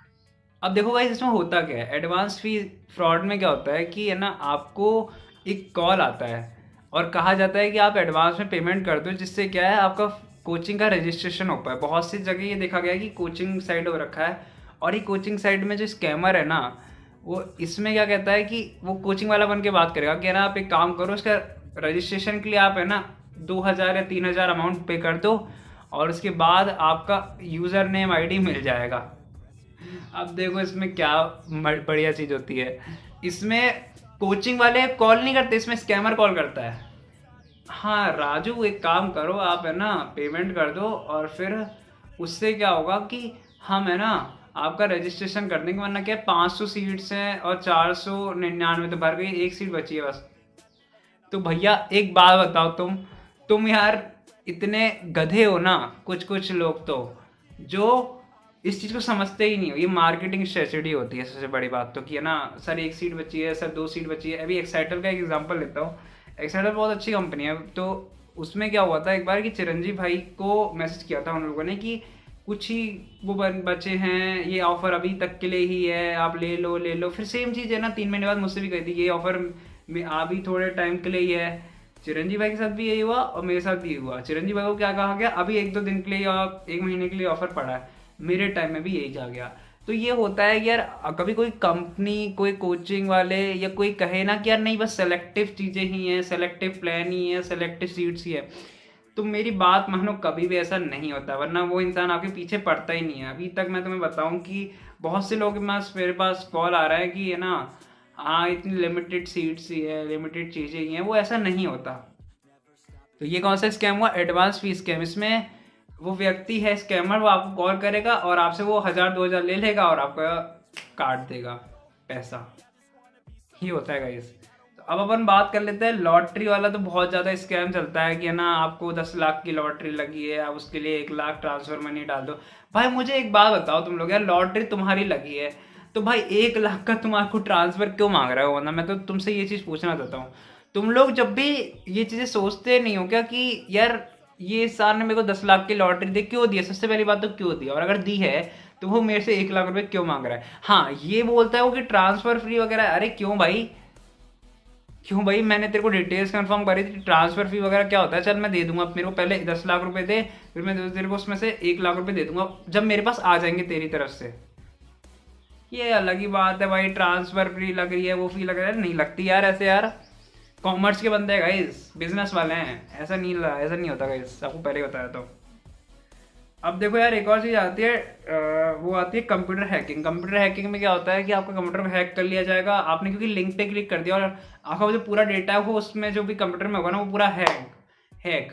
अब देखो गाइस, इसमें होता क्या है, एडवांस फी फ्रॉड में क्या होता है कि है ना, आपको एक कॉल आता है और कहा जाता है कि आप एडवांस में पेमेंट कर दो, जिससे क्या है आपका कोचिंग का रजिस्ट्रेशन हो पाए। बहुत सी जगह ये देखा गया है कि कोचिंग साइट हो रखा है, और ये कोचिंग साइट में जो स्कैमर है ना, वो इसमें क्या कहता है कि वो कोचिंग वाला बन के बात करेगा कि है ना, आप एक काम करो, इसका रजिस्ट्रेशन के लिए आप है ना 2,000 या 3,000 अमाउंट पे कर दो, और उसके बाद आपका यूज़र नेम ID मिल जाएगा। अब देखो इसमें क्या बढ़िया चीज़ होती है, इसमें कोचिंग वाले कॉल नहीं करते, इसमें स्कैमर कॉल करता है। हाँ राजू, एक काम करो, आप है ना पेमेंट कर दो, और फिर उससे क्या होगा कि हम है ना आपका रजिस्ट्रेशन कर देंगे, वरना क्या 500 सीट्स हैं और 499 तो भर गई, एक सीट बची है बस। तो भैया एक बात बताओ, तुम यार इतने गधे हो ना, कुछ लोग तो जो इस चीज़ को समझते ही नहीं हो। ये मार्केटिंग स्ट्रेटजी होती है सबसे बड़ी बात तो, कि है ना सर 1 सीट बची है, सर 2 सीट बची है। अभी एक्साइटल का एक एग्जांपल लेता हूँ। एक्साइटल बहुत अच्छी कंपनी है, तो उसमें क्या हुआ था एक बार कि चिरंजीव भाई को मैसेज किया था उन लोगों ने कि कुछ ही वो बचे हैं, ये ऑफर अभी तक के लिए ही है, आप ले लो। फिर सेम चीज़ है ना 3 महीने बाद मुझसे भी कही थी, ये ऑफर में अभी थोड़े टाइम के लिए ही है। चिरंजीव भाई के साथ भी यही हुआ और मेरे साथ भी यही हुआ। चिरंजीव भाई को क्या कहा गया, अभी 1-2 दिन के लिए या 1 महीने के लिए ऑफर पड़ा है। मेरे टाइम में भी यही जा गया। तो ये होता है कि यार कभी कोई कंपनी, कोई कोचिंग वाले या कोई कहे ना कि यार नहीं बस सेलेक्टिव चीज़ें ही हैं, सेलेक्टिव प्लान ही है, सेलेक्टिव सीट्स ही है, तो मेरी बात मानो, कभी भी ऐसा नहीं होता, वरना वो इंसान आपके पीछे पड़ता ही नहीं है। अभी तक मैं तुम्हें बताऊं कि बहुत से लोगों के पास मेरे पास कॉल आ रहा है कि है ना हाँ इतनी लिमिटेड सीट्स ही है, लिमिटेड चीज़ें ही हैं, वो ऐसा नहीं होता। तो ये कौन सा स्कैम हुआ? एडवांस फी स्कैम। इसमें वो व्यक्ति है स्कैमर, वो आपको कॉल करेगा और आपसे वो 1,000-2,000 ले लेगा और आपका काट देगा पैसा। ही होता है गाइस। तो अब अपन बात कर लेते हैं लॉटरी वाला। तो बहुत ज़्यादा स्कैम चलता है कि है ना आपको 10 लाख की लॉटरी लगी है, आप उसके लिए 1 लाख ट्रांसफर मनी डाल दो। भाई मुझे एक बात बताओ तुम लोग, यार लॉटरी तुम्हारी लगी है तो भाई 1 लाख का तुम आपको ट्रांसफर क्यों मांग रहे हो? वरना मैं तो तुमसे ये चीज़ पूछना चाहता हूँ, तुम लोग जब भी ये चीज़ें सोचते नहीं हो क्या कि यार ये इंसान ने मेरे को 10 लाख की लॉटरी दी, क्यों दी है? सबसे पहली बात तो क्यों दी, और अगर दी है तो वो मेरे से 1 लाख रुपए क्यों मांग रहा है? हाँ ये बोलता है वो कि ट्रांसफर फ्री वगैरह। अरे क्यों भाई, मैंने तेरे को डिटेल्स कंफर्म करी थी, ट्रांसफर फी वगैरह क्या होता है? चल मैं दे दूंगा, मेरे को पहले 10 लाख रुपए दे, फिर मैं तेरे को उसमें से 1 लाख रुपए दे दूंगा जब मेरे पास आ जाएंगे तेरी तरफ से। ये अलग ही बात है भाई, ट्रांसफर फ्री लग रही है, वो फी लग रहा है, नहीं लगती यार ऐसे। यार कॉमर्स के बंदे हैं गाइस, बिजनेस वाले हैं, ऐसा नहीं होता गाइस, आपको पहले ही बताया। तो अब देखो यार एक और चीज़ आती है, वो आती है कंप्यूटर हैकिंग। कंप्यूटर हैकिंग में क्या होता है कि आपका कंप्यूटर हैक कर लिया जाएगा, आपने क्योंकि लिंक पे क्लिक कर दिया और आपका जो पूरा डेटा है वो उसमें जो भी कंप्यूटर में होगा ना वो पूरा हैक।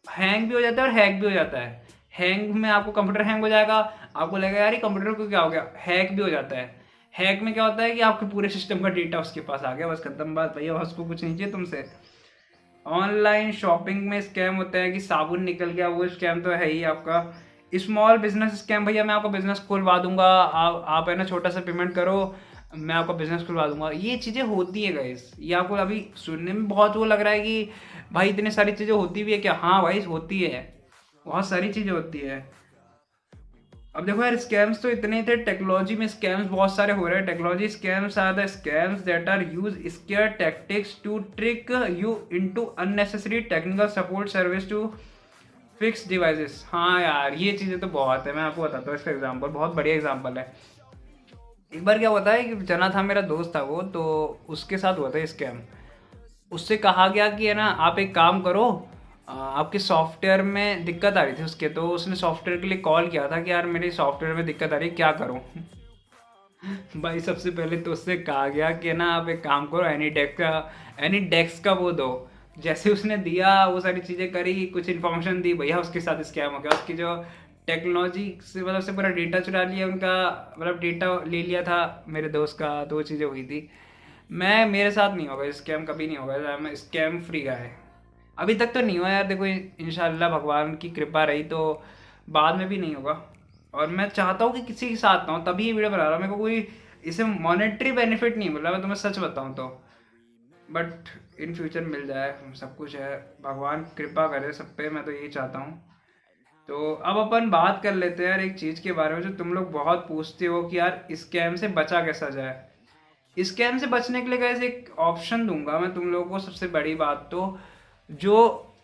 हैंग भी हो जाता है और हैक भी हो जाता है। हैंग में आपको कंप्यूटर हैंग हो जाएगा, आपको लगेगा यार ये कंप्यूटर को क्या हो गया। हैक भी हो जाता है। हैक में क्या होता है कि आपके पूरे सिस्टम का डेटा उसके पास आ गया, बस खत्म बात भैया, उसको कुछ नहीं चाहिए तुमसे। ऑनलाइन शॉपिंग में स्कैम होता है कि साबुन निकल गया, वो स्कैम तो है ही आपका। स्मॉल बिजनेस स्कैम, भैया मैं आपको बिजनेस खुलवा दूंगा, आप है ना छोटा सा पेमेंट करो, मैं आपका बिजनेस खुलवा दूंगा। ये चीज़ें होती है गाइस, ये आपको अभी सुनने में बहुत वो लग रहा है कि भाई इतनी सारी चीज़ें होती भी है क्या। हाँ भाई होती है, बहुत सारी चीज़ें होती है। अब देखो यार, स्कैम्स तो इतने थे, टेक्नोलॉजी में स्कैम्स बहुत सारे हो रहे हैं। Technology scams are the scams that are use scare tactics to trick you into unnecessary technical support service to fix devices. हाँ यार, ये चीज़ें तो बहुत है, मैं आपको बताता हूँ इसका एग्जांपल, बहुत बढ़िया एग्जांपल है। एक बार क्या होता है कि जना था, मेरा दोस्त था वो, तो उसके साथ हुआ था स्कैम। उससे कहा गया कि है ना आप एक काम करो, आपके सॉफ्टवेयर में दिक्कत आ रही थी उसके, तो उसने सॉफ्टवेयर के लिए कॉल किया था कि यार मेरे सॉफ्टवेयर में दिक्कत आ रही है, क्या करूं। भाई सबसे पहले तो उससे कहा गया कि ना आप एक काम करो, एनी डेस्क का वो दो। जैसे उसने दिया, वो सारी चीज़ें करी, कुछ इन्फॉर्मेशन दी, भैया उसके साथ स्कैम हो गया। उसकी जो टेक्नोलॉजी से मतलब से पूरा डेटा चुरा लिया उनका, मतलब डेटा ले लिया था मेरे दोस्त का, तो वो चीज़ें हुई थी। मेरे साथ नहीं होगा स्कैम, कभी नहीं होगा, मैं स्कैम फ्री का है। अभी तक तो नहीं हुआ यार, देखो इंशाल्लाह भगवान की कृपा रही तो बाद में भी नहीं होगा। और मैं चाहता हूँ कि किसी के साथ ना हो, तभी ये वीडियो बना रहा हूँ। मेरे को कोई इसे मॉनेटरी बेनिफिट नहीं मिला, मैं तुम्हें सच बताऊँ तो, बट इन फ्यूचर मिल जाए, सब कुछ है, भगवान कृपा करे सब पे, मैं तो यही चाहता हूँ। तो अब अपन बात कर लेते हैं यार एक चीज़ के बारे में जो तुम लोग बहुत पूछते हो कि यार स्कैम से बचा कैसा जाए। स्कैम से बचने के लिए कैसे एक ऑप्शन दूंगा मैं तुम लोगों को। सबसे बड़ी बात तो जो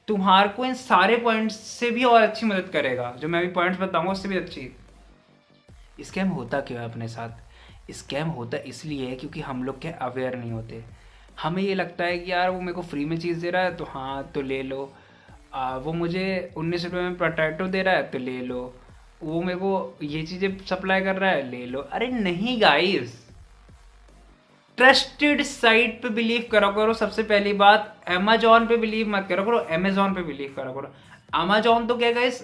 तुम्हारे को इन सारे पॉइंट्स से भी और अच्छी मदद करेगा, जो मैं अभी पॉइंट्स बताऊंगा उससे भी अच्छी। स्कैम होता क्यों है अपने साथ? स्कैम होता इसलिए है क्योंकि हम लोग क्या अवेयर नहीं होते। हमें ये लगता है कि यार वो मेरे को फ्री में चीज़ दे रहा है तो हाँ तो ले लो, वो मुझे 19 रुपये में पोटैटो दे रहा है तो ले लो, वो मेरे को ये चीज़ें सप्लाई कर रहा है ले लो। अरे नहीं गाइस, ट्रस्टेड साइट पे बिलीव करा करो। सबसे पहली बात, अमेजोन पे बिलीव मत करा करो, अमेजोन पे बिलीव करा करो। अमेजोन तो क्या गाइस,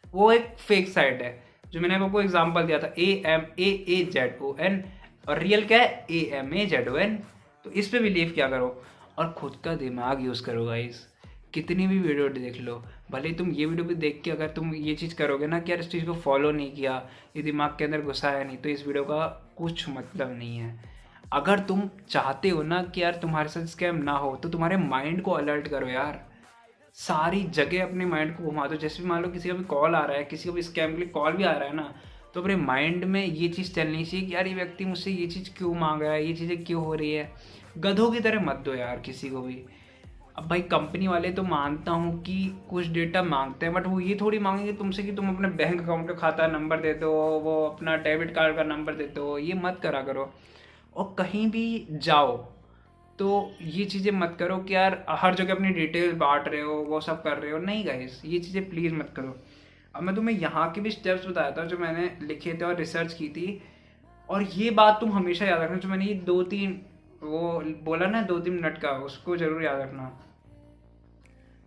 वो एक फेक साइट है, जो मैंने आपको एग्जांपल दिया था, AMAAZON, और रियल क्या है AMAZON। तो इस पे बिलीव क्या करो और खुद का दिमाग यूज़ करो गाइस। कितनी भी वीडियो देख लो, भले तुम ये वीडियो भी देख के अगर तुम ये चीज़ करोगे ना कि यार इस चीज़ को फॉलो नहीं किया, ये दिमाग के अंदर घुसाया नहीं, तो इस वीडियो का कुछ मतलब नहीं है। अगर तुम चाहते हो ना कि यार तुम्हारे साथ स्कैम ना हो, तो तुम्हारे माइंड को अलर्ट करो यार, सारी जगह अपने माइंड को घुमा दो। जैसे भी मान लो किसी का भी कॉल आ रहा है, किसी को भी स्कैम के लिए कॉल भी आ रहा है ना, तो अपने माइंड में ये चीज़ चलनी चाहिए कि यार ये व्यक्ति मुझसे ये चीज़ क्यों मांग रहा है, ये चीज़ें क्यों हो रही है। गधों की तरह मत दो यार किसी को भी। अब भाई कंपनी वाले तो मानता हूँ कि कुछ डेटा मांगते हैं, बट वो ये थोड़ी मांगेंगे तुमसे कि तुम अपने बैंक अकाउंट का खाता नंबर दे दो, वो अपना डेबिट कार्ड का नंबर दे दो। ये मत करा करो। और कहीं भी जाओ तो ये चीज़ें मत करो कि यार हर जगह अपनी डिटेल बांट रहे हो, वो सब कर रहे हो। नहीं गाइस, ये चीज़ें प्लीज़ मत करो। अब मैं तुम्हें यहाँ के भी स्टेप्स बताया था जो मैंने लिखे थे और रिसर्च की थी। और ये बात तुम हमेशा याद रखना, जो मैंने ये 2-3 वो बोला ना 2-3 मिनट का, उसको ज़रूर याद रखना।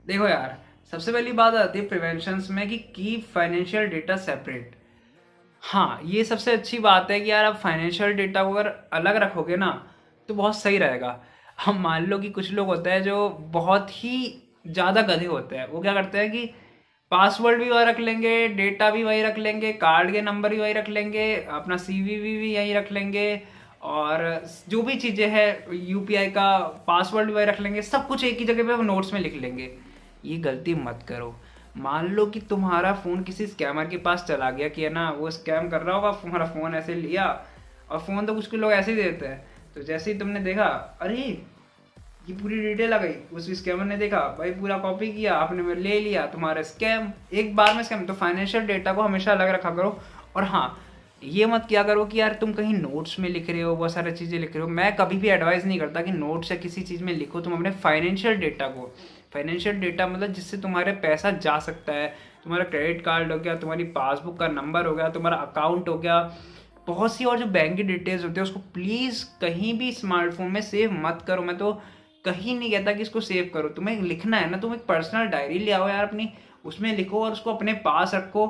देखो यार, सबसे पहली बात आती है प्रिवेंशंस में कि कीप फाइनेंशियल डेटा सेपरेट। हाँ, ये सबसे अच्छी बात है कि यार आप फाइनेंशियल डेटा को अगर अलग रखोगे ना तो बहुत सही रहेगा। हम मान लो कि कुछ लोग होते हैं जो बहुत ही ज़्यादा गधे होते हैं, वो क्या करते हैं कि पासवर्ड भी वही रख लेंगे, डेटा भी वही रख लेंगे, कार्ड के नंबर भी वही रख लेंगे, अपना CVV भी यही रख लेंगे, और जो भी चीज़ें हैं UPI का पासवर्ड भी वही रख लेंगे, सब कुछ एक ही जगह पे वो नोट्स में लिख लेंगे। ये गलती मत करो। मान लो कि तुम्हारा फ़ोन किसी स्कैमर के पास चला गया, कि है ना वो स्कैम कर रहा होगा, तुम्हारा फ़ोन ऐसे लिया, और फ़ोन तो कुछ लोग ऐसे ही देते हैं। तो जैसे ही तुमने देखा, अरे ये पूरी डिटेल आ गई, उस स्कैमर ने देखा, भाई पूरा कॉपी किया, आपने ले लिया, तुम्हारा स्कैम, एक बार में स्कैम। तो फाइनेंशियल डेटा को हमेशा अलग रखा करो। और हाँ, ये मत किया करो कि यार तुम कहीं नोट्स में लिख रहे हो, बहुत सारी चीज़ें लिख रहे हो। मैं कभी भी एडवाइस नहीं करता कि नोट्स या किसी चीज़ में लिखो। तुम अपने फाइनेंशियल डेटा को, फाइनेंशियल डेटा मतलब जिससे तुम्हारे पैसा जा सकता है, तुम्हारा क्रेडिट कार्ड हो गया, तुम्हारी पासबुक का नंबर हो गया, तुम्हारा अकाउंट हो गया, बहुत सी और जो बैंक की डिटेल्स होती है, उसको प्लीज़ कहीं भी स्मार्टफोन में सेव मत करो। मैं तो कहीं नहीं कहता कि इसको सेव करो, तुम्हें लिखना है ना, तुम एक पर्सनल डायरी ले आओ यार अपनी, उसमें लिखो और उसको अपने पास रखो।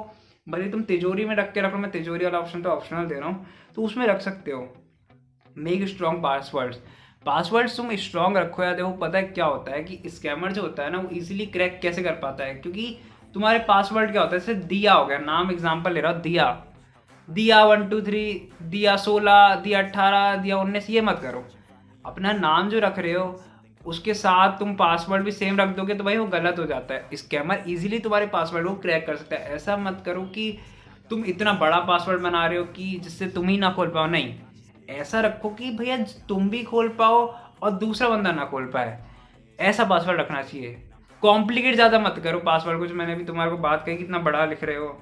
भले तुम तिजोरी में रख के रखो, मैं तिजोरी वाला ऑप्शन तो ऑप्शनल दे रहा हूँ, तो उसमें रख सकते हो। Make strong passwords. पासवर्ड्स तुम स्ट्रॉन्ग रखो यार। देखो पता है क्या होता है कि स्कैमर जो होता है ना, वो इजीली क्रैक कैसे कर पाता है, क्योंकि तुम्हारे पासवर्ड क्या होता है, जैसे दिया हो गया, नाम एग्जांपल ले रहा हूँ, दिया, दिया 1 2 3, दिया 16, दिया 18, दिया 19, ये मत करो। अपना नाम जो रख रहे हो उसके साथ तुम पासवर्ड भी सेम रख दोगे तो भाई वो गलत हो जाता है। स्कैमर इजीली तुम्हारे पासवर्ड को क्रैक कर सकता है। ऐसा मत करो कि तुम इतना बड़ा पासवर्ड बना रहे हो कि जिससे तुम ही ना खोल पाओ, नहीं, ऐसा रखो कि भैया तुम भी खोल पाओ और दूसरा बंदा ना खोल पाए, ऐसा पासवर्ड रखना चाहिए। कॉम्प्लिकेट ज़्यादा मत करो पासवर्ड को, जो मैंने अभी तुम्हारे को बात कही कि इतना बड़ा लिख रहे हो।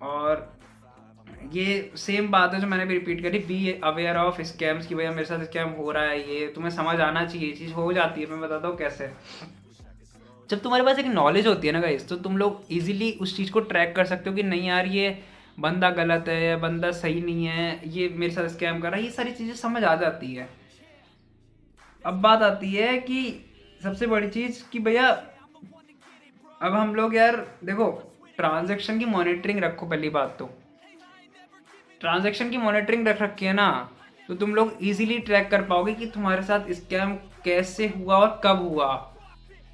और ये सेम बात है जो मैंने भी रिपीट करी, बी अवेयर ऑफ स्कैम्स की, भैया मेरे साथ स्कैम हो रहा है, ये तुम्हें समझ आना चाहिए, ये चीज़ हो जाती है। मैं बताता हूँ कैसे। जब तुम्हारे पास एक नॉलेज होती है ना गाइस, तो तुम लोग इजीली उस चीज़ को ट्रैक कर सकते हो कि नहीं यार ये बंदा गलत है या बंदा सही नहीं है, ये मेरे साथ स्कैम कर रहा है, ये सारी चीज़ें समझ आ जाती है। अब बात आती है कि सबसे बड़ी चीज़ कि भैया अब हम लोग यार देखो, ट्रांजैक्शन की मॉनिटरिंग रखो। पहली बात तो ट्रांजैक्शन की मॉनिटरिंग रख रखी है ना, तो तुम लोग इजीली ट्रैक कर पाओगे कि तुम्हारे साथ स्कैम कैसे हुआ और कब हुआ।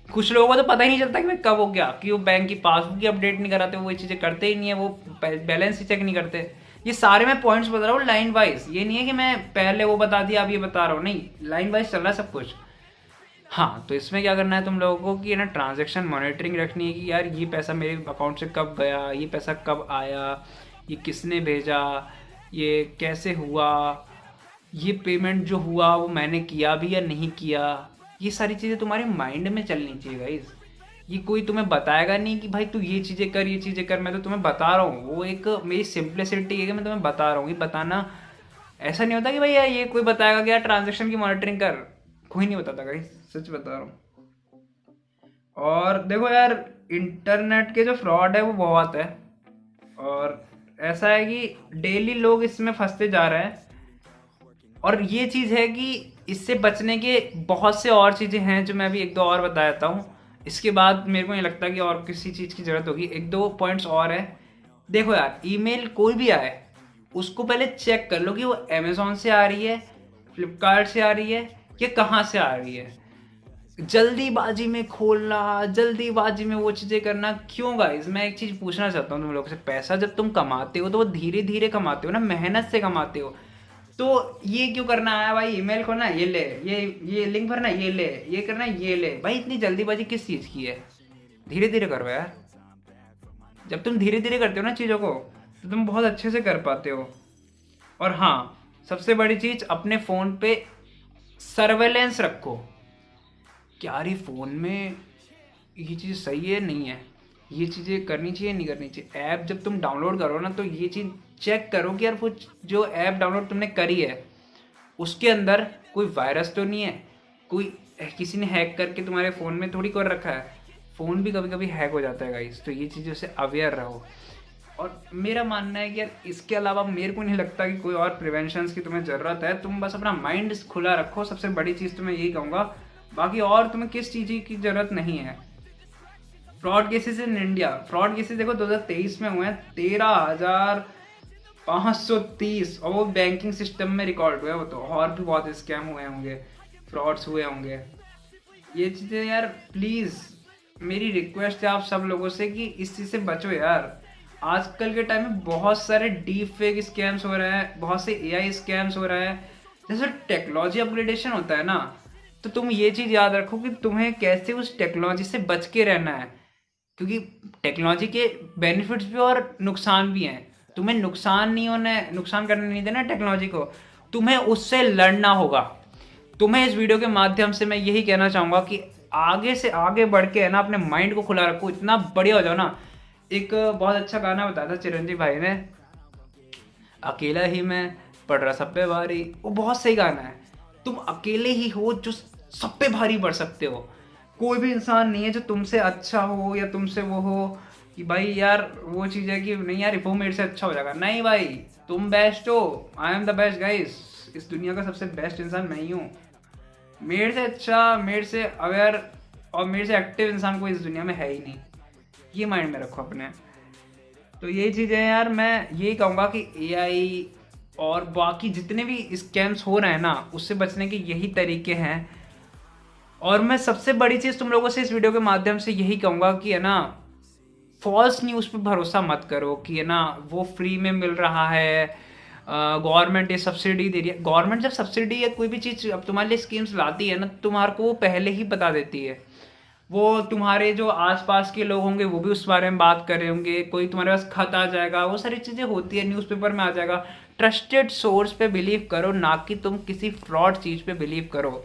कुछ लोगों को तो पता ही नहीं चलता कि भाई कब हो गया, कि वो बैंक की पासबुक की अपडेट नहीं कराते, वो ये चीज़ें करते ही नहीं है, वो बैलेंस ही चेक नहीं करते। ये सारे मैं पॉइंट्स बता रहा हूँ लाइन वाइज, ये नहीं है कि मैं पहले वो बता दिया अब ये बता रहा हूँ, नहीं, लाइन वाइज चल रहा है सब कुछ। हाँ, तो इसमें क्या करना है तुम लोगों को कि ना ट्रांजैक्शन मॉनिटरिंग रखनी है कि यार ये पैसा मेरे अकाउंट से कब गया, ये पैसा कब आया, ये किसने भेजा, ये कैसे हुआ, ये पेमेंट जो हुआ वो मैंने किया भी या नहीं किया। ये सारी चीज़ें तुम्हारे माइंड में चलनी चाहिए गाइस। ये कोई तुम्हें बताएगा नहीं कि भाई तू ये चीज़ें कर, ये चीज़ें कर, मैं तो तुम्हें बता रहा हूँ। वो एक मेरी सिंप्लिसिटी है कि मैं तुम्हें बता रहा हूँ। ये बताना ऐसा नहीं होता कि भाई यार ये कोई बताएगा कि यार ट्रांजेक्शन की मॉनिटरिंग कर, कोई नहीं बताता गाइस, सच बता रहा हूँ। और देखो यार, इंटरनेट के जो फ्रॉड है वो बहुत है, और ऐसा है कि डेली लोग इसमें फंसते जा रहे हैं। और ये चीज़ है कि इससे बचने के बहुत से और चीज़ें हैं जो मैं अभी एक दो और बता देता हूँ। इसके बाद मेरे को नहीं लगता कि और किसी चीज़ की ज़रूरत होगी। एक दो पॉइंट्स और है। देखो यार, ईमेल कोई भी आए उसको पहले चेक कर लो कि वो अमेज़ॉन से आ रही है, फ्लिपकार्ट से आ रही है, या कहाँ से आ रही है। जल्दीबाजी में खोलना, जल्दीबाजी में वो चीज़ें करना क्यों गाइस? मैं एक चीज़ पूछना चाहता हूँ तुम लोगों से, पैसा जब तुम कमाते हो तो वो धीरे धीरे कमाते हो ना, मेहनत से कमाते हो, तो ये क्यों करना है भाई? ईमेल खोलना, ये ले, ये लिंक भरना, ये ले, ये करना, ये ले। भाई इतनी जल्दीबाजी किस चीज़ की है? धीरे धीरे करो यार। जब तुम धीरे धीरे करते हो ना चीज़ों को, तो तुम बहुत अच्छे से कर पाते हो। और हाँ, सबसे बड़ी चीज़, अपने फ़ोन पे सर्वेलेंस रखो। क्या यार ये फ़ोन में ये चीज़ सही है नहीं है, ये चीज़ें करनी चाहिए नहीं करनी चाहिए। ऐप जब तुम डाउनलोड करो ना, तो ये चीज़ चेक करो कि यार वो जो ऐप डाउनलोड तुमने करी है उसके अंदर कोई वायरस तो नहीं है, कोई किसी ने हैक करके तुम्हारे फ़ोन में थोड़ी कर रखा है। फ़ोन भी कभी कभी हैक हो जाता है गाइस, तो ये चीज़ों से अवेयर रहो। और मेरा मानना है कि यार इसके अलावा मेरे को नहीं लगता कि कोई और प्रिवेंशंस की तुम्हें ज़रूरत है। तुम बस अपना माइंड खुला रखो, सबसे बड़ी चीज़ तो मैं यही कहूँगा। बाकी और तुम्हें किस चीज़ की ज़रूरत नहीं है। Fraud cases in India, fraud cases देखो 2023 में हुए हैं 13,530, और वो बैंकिंग सिस्टम में रिकॉर्ड हुए। वो तो और भी बहुत स्कैम हुए होंगे, फ्रॉड्स हुए होंगे। ये चीज़ें यार प्लीज़ मेरी रिक्वेस्ट है आप सब लोगों से कि इस चीज़ से बचो यार। आजकल के टाइम में बहुत सारे डीप फेक स्कैम्स हो रहे हैं, बहुत से एआई स्कैम्स हो रहे हैं। जैसे टेक्नोलॉजी अपग्रेडेशन होता है ना, तो तुम ये चीज़ याद रखो कि तुम्हें कैसे उस टेक्नोलॉजी से बच के रहना है, क्योंकि टेक्नोलॉजी के बेनिफिट्स भी और नुकसान भी हैं। तुम्हें नुकसान नहीं होना है, नुकसान करने नहीं देना टेक्नोलॉजी को, तुम्हें उससे लड़ना होगा। तुम्हें इस वीडियो के माध्यम से मैं यही कहना चाहूँगा कि आगे से आगे बढ़ के है ना, अपने माइंड को खुला रखो, इतना बढ़िया हो जाओ ना। एक बहुत अच्छा गाना बताया था चिरंजीवी भाई ने, अकेला ही मैं पड़ रहा सब पे भारी, वो बहुत सही गाना है। तुम अकेले ही हो जो सब पे भारी पड़ सकते हो। कोई भी इंसान नहीं है जो तुमसे अच्छा हो या तुमसे वो हो कि भाई यार वो चीज़ है कि नहीं यार वो मेरे से अच्छा हो जाएगा। नहीं भाई, तुम बेस्ट हो, I am the best guys. इस दुनिया का सबसे बेस्ट इंसान मैं ही हूँ। मेरे से अच्छा, मेरे से अवेयर और मेरे से एक्टिव इंसान कोई इस दुनिया में है ही नहीं। ये माइंड में रखो अपने। तो यही चीज़ें हैं यार, मैं यही कहूँगा कि एआई और बाकी जितने भी स्कैम्स हो रहे हैं ना, उससे बचने के यही तरीके हैं। और मैं सबसे बड़ी चीज़ तुम लोगों से इस वीडियो के माध्यम से यही कहूँगा कि है ना, फॉल्स न्यूज़ पे भरोसा मत करो कि है ना वो फ्री में मिल रहा है, गवर्नमेंट ये सब्सिडी दे रही है। गवर्नमेंट जब सब्सिडी या कोई भी चीज़ अब तुम्हारे लिए स्कीम्स लाती है ना, तुम्हारे को वो पहले ही बता देती है। वो तुम्हारे जो आसपास के लोग होंगे वो भी उस बारे में बात कर रहे होंगे, कोई तुम्हारे पास खत आ जाएगा, वो सारी चीज़ें होती है, न्यूज़पेपर में आ जाएगा। ट्रस्टेड सोर्स पे बिलीव करो, ना कि तुम किसी फ्रॉड चीज़ पे बिलीव करो।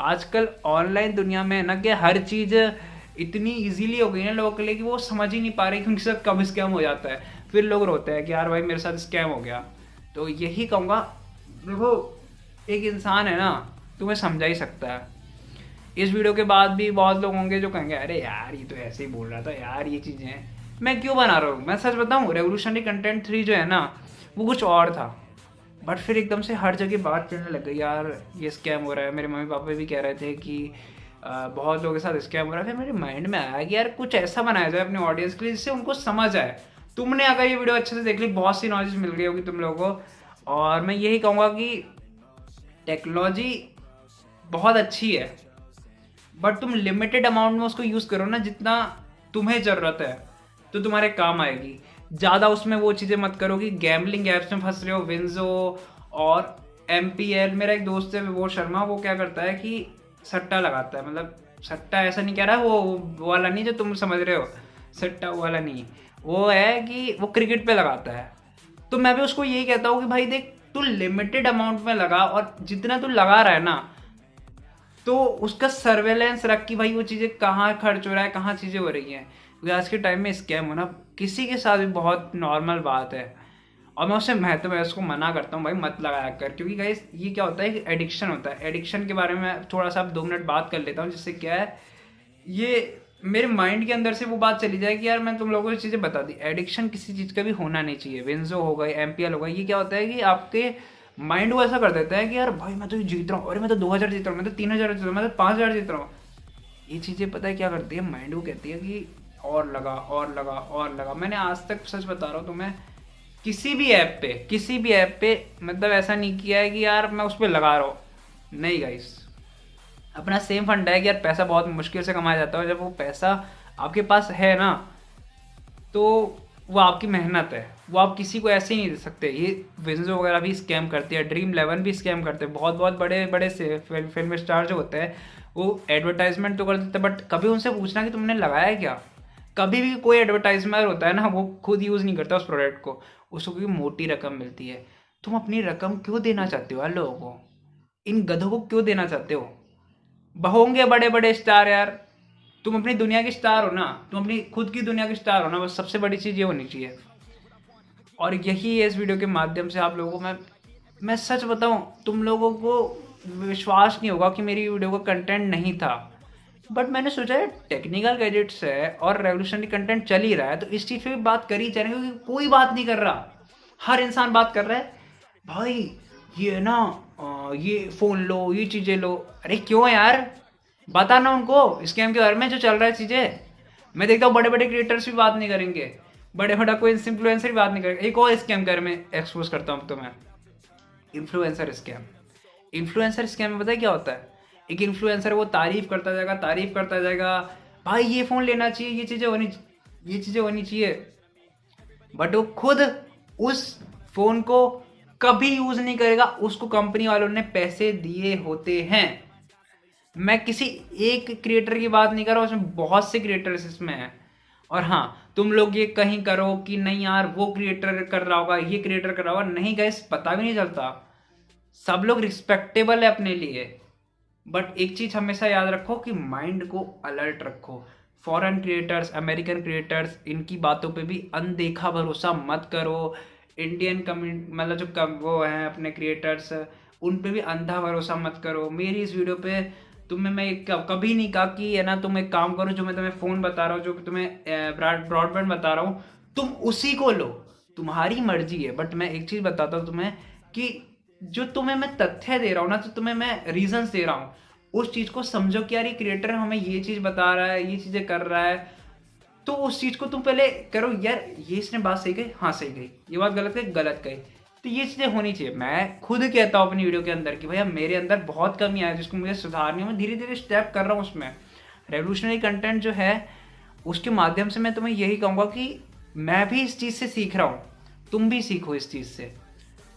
आजकल ऑनलाइन दुनिया में है ना कि हर चीज़ इतनी इजीली हो गई है लोगों के लिए कि वो समझ ही नहीं पा रहे कि उनके साथ कब स्कैम हो जाता है। फिर लोग रोते हैं कि यार भाई मेरे साथ स्कैम हो गया। तो यही कहूँगा, देखो एक इंसान है ना तुम्हें समझा ही सकता है। इस वीडियो के बाद भी बहुत लोग होंगे जो कहेंगे अरे यार ये तो ऐसे ही बोल रहा था यार, ये चीज़ें हैं मैं क्यों बना रहा हूँ। मैं सच बताऊँ, रेवोल्यूशनरी कंटेंट 3 जो है ना वो कुछ और था, बट फिर एकदम से हर जगह बात चलने लग गई यार ये स्कैम हो रहा है। मेरे मम्मी पापा भी कह रहे थे कि बहुत लोगों के साथ स्कैम हो रहा है। फिर मेरे माइंड में आया कि यार कुछ ऐसा बनाया जाए अपने ऑडियंस के लिए जिससे उनको समझ आए। तुमने अगर ये वीडियो अच्छे से देख ली, बहुत सी नॉलेज मिल गई होगी तुम लोगों को। और मैं यही कहूँगा कि टेक्नोलॉजी बहुत अच्छी है, बट तुम लिमिटेड अमाउंट में उसको यूज़ करो ना, जितना तुम्हें ज़रूरत है तो तुम्हारे काम आएगी। ज़्यादा उसमें वो चीज़ें मत करो कि गैम्बलिंग ऐप्स में फंस रहे हो, विंजो और MPL। मेरा एक दोस्त है विभोर शर्मा, वो क्या करता है कि सट्टा लगाता है। मतलब सट्टा ऐसा नहीं कह रहा है वो वाला नहीं जो तुम समझ रहे हो, सट्टा वो वाला नहीं, वो है कि वो क्रिकेट पे लगाता है। तो मैं भी उसको यही कहता हूँ कि भाई देख, तू लिमिटेड अमाउंट में लगा, और जितना तू लगा रहा है ना तो उसका सर्वेलेंस रख कि भाई वो चीज़ें कहाँ खर्च हो रहा है, कहाँ चीज़ें हो रही हैं। क्योंकि आज के टाइम में स्कैम होना किसी के साथ भी बहुत नॉर्मल बात है। और मैं उससे मैं उसको मना करता हूँ भाई मत लगाया कर, क्योंकि गाइस ये क्या होता है कि एडिक्शन होता है। एडिक्शन के बारे में थोड़ा सा अब 2 मिनट बात कर लेता हूँ, जिससे क्या है ये मेरे माइंड के अंदर से वो बात चली जाए कि यार मैं तुम लोगों को चीज़ें बता दी। एडिक्शन किसी चीज़ का भी होना नहीं चाहिए। विंजो हो गई, MPL हो गई, ये क्या होता है कि आपके माइंड को ऐसा कर देता है कि यार भाई मैं तो ये जीत रहा हूँ, अरे मैं तो 2000 जीत रहा हूँ, मैं तो 3000 जीत रहा हूँ, मैं तो 5000 जीत रहा हूँ। ये चीज़ें पता है क्या करती है, माइंड को कहती है कि और लगा और लगा और लगा। मैंने आज तक सच बता रहा हूँ तुम्हें, किसी भी ऐप पे मतलब ऐसा नहीं किया है कि यार मैं उस पर लगा रहा हूँ। नहीं गाइस, अपना सेम फंडा है कि यार पैसा बहुत मुश्किल से कमाया जाता है। जब वो पैसा आपके पास है ना तो वो आपकी मेहनत है, वो आप किसी को ऐसे ही नहीं दे सकते। ये विंजो वगैरह भी स्कैम करती है, Dream11 भी स्कैम करते हैं। बहुत बहुत बड़े बड़े से फिल्म स्टार जो होते हैं वो एडवर्टाइजमेंट तो कर देते हैं, बट कभी उनसे पूछना कि तुमने लगाया क्या। कभी भी कोई एडवर्टाइजमेंट होता है ना वो खुद यूज़ नहीं करता उस प्रोडक्ट को, उसको क्योंकि मोटी रकम मिलती है। तुम अपनी रकम क्यों देना चाहते हो यार लोगों को, इन गधों को क्यों देना चाहते हो। होंगे बड़े बड़े स्टार यार, तुम अपनी दुनिया के स्टार हो ना, तुम अपनी खुद की दुनिया के स्टार हो ना, बस सबसे बड़ी चीज़ ये होनी चाहिए। और यही है इस वीडियो के माध्यम से आप लोगों को मैं सच बताऊं, तुम लोगों को विश्वास नहीं होगा कि मेरी वीडियो का कंटेंट नहीं था, बट मैंने सोचा है टेक्निकल गैजेट्स है और रेवोल्यूशनरी कंटेंट चल ही रहा है तो इस चीज़ पे भी बात करी जा रही है, क्योंकि कोई बात नहीं कर रहा, हर इंसान बात कर रहा है भाई ये ना ये फ़ोन लो, ये चीज़ें लो। अरे क्यों यार, बताना उनको स्कैम के बारे में जो चल रहा है चीज़ें। मैं देखता हूँ बड़े बड़े क्रिएटर्स भी बात नहीं करेंगे, बड़े बड़ा कोई इन्फ्लुएंसर भी बात नहीं करेंगे। एक और स्कैम कर मैं एक्सपोज करता हूँ तुम्हें, इन्फ्लुएंसर स्कैम। इन्फ्लुएंसर स्कैम में पता है क्या होता है, एक इन्फ्लुएंसर वो तारीफ करता जाएगा, भाई ये फ़ोन लेना चाहिए, ये चीज़ें होनी चाहिए, बट वो खुद उस फ़ोन को कभी यूज़ नहीं करेगा। उसको कंपनी वालों ने पैसे दिए होते हैं। मैं किसी एक क्रिएटर की बात नहीं कर रहा, उसमें बहुत से क्रिएटर्स इसमें हैं। और हाँ, तुम लोग ये कहीं करो कि नहीं यार वो क्रिएटर कर रहा होगा, ये क्रिएटर कर रहा होगा, नहीं गाइस, पता भी नहीं चलता। सब लोग रिस्पेक्टेबल है अपने लिए, बट एक चीज़ हमेशा याद रखो कि माइंड को अलर्ट रखो। फॉरेन क्रिएटर्स, अमेरिकन क्रिएटर्स, इनकी बातों पे भी अनदेखा भरोसा मत करो। इंडियन कम्युनिटी मतलब जो वो हैं अपने क्रिएटर्स, उन पे भी अंधा भरोसा मत करो। मेरी इस वीडियो पे तुम्हें मैं कभी नहीं कहा कि है ना तुम एक काम करो, जो मैं तुम्हें फ़ोन बता रहा हूँ, जो तुम्हें ब्रॉडबैंड बता रहा हूँ, तुम उसी को लो, तुम्हारी मर्जी है। बट मैं एक चीज़ बताता हूँ तुम्हें कि जो तुम्हें मैं तथ्य दे रहा हूँ ना, तो तुम्हें मैं रीजंस दे रहा हूँ, उस चीज़ को समझो कि यार ये क्रिएटर हमें ये चीज़ बता रहा है, ये चीज़ें कर रहा है, तो उस चीज को तुम पहले करो यार, ये इसने बात सही कही, हाँ सही कही, ये बात गलत कही, गलत कही। तो ये चीजें होनी चाहिए। मैं खुद कहता हूँ अपनी वीडियो के अंदर कि भैया मेरे अंदर बहुत कमी है जिसको मुझे सुधारनी है, मैं धीरे धीरे स्टेप कर रहा हूँ उसमें। रेवोल्यूशनरी कंटेंट जो है उसके माध्यम से मैं तुम्हें यही कहूँगा कि मैं भी इस चीज़ से सीख रहा हूँ, तुम भी सीखो इस चीज़ से।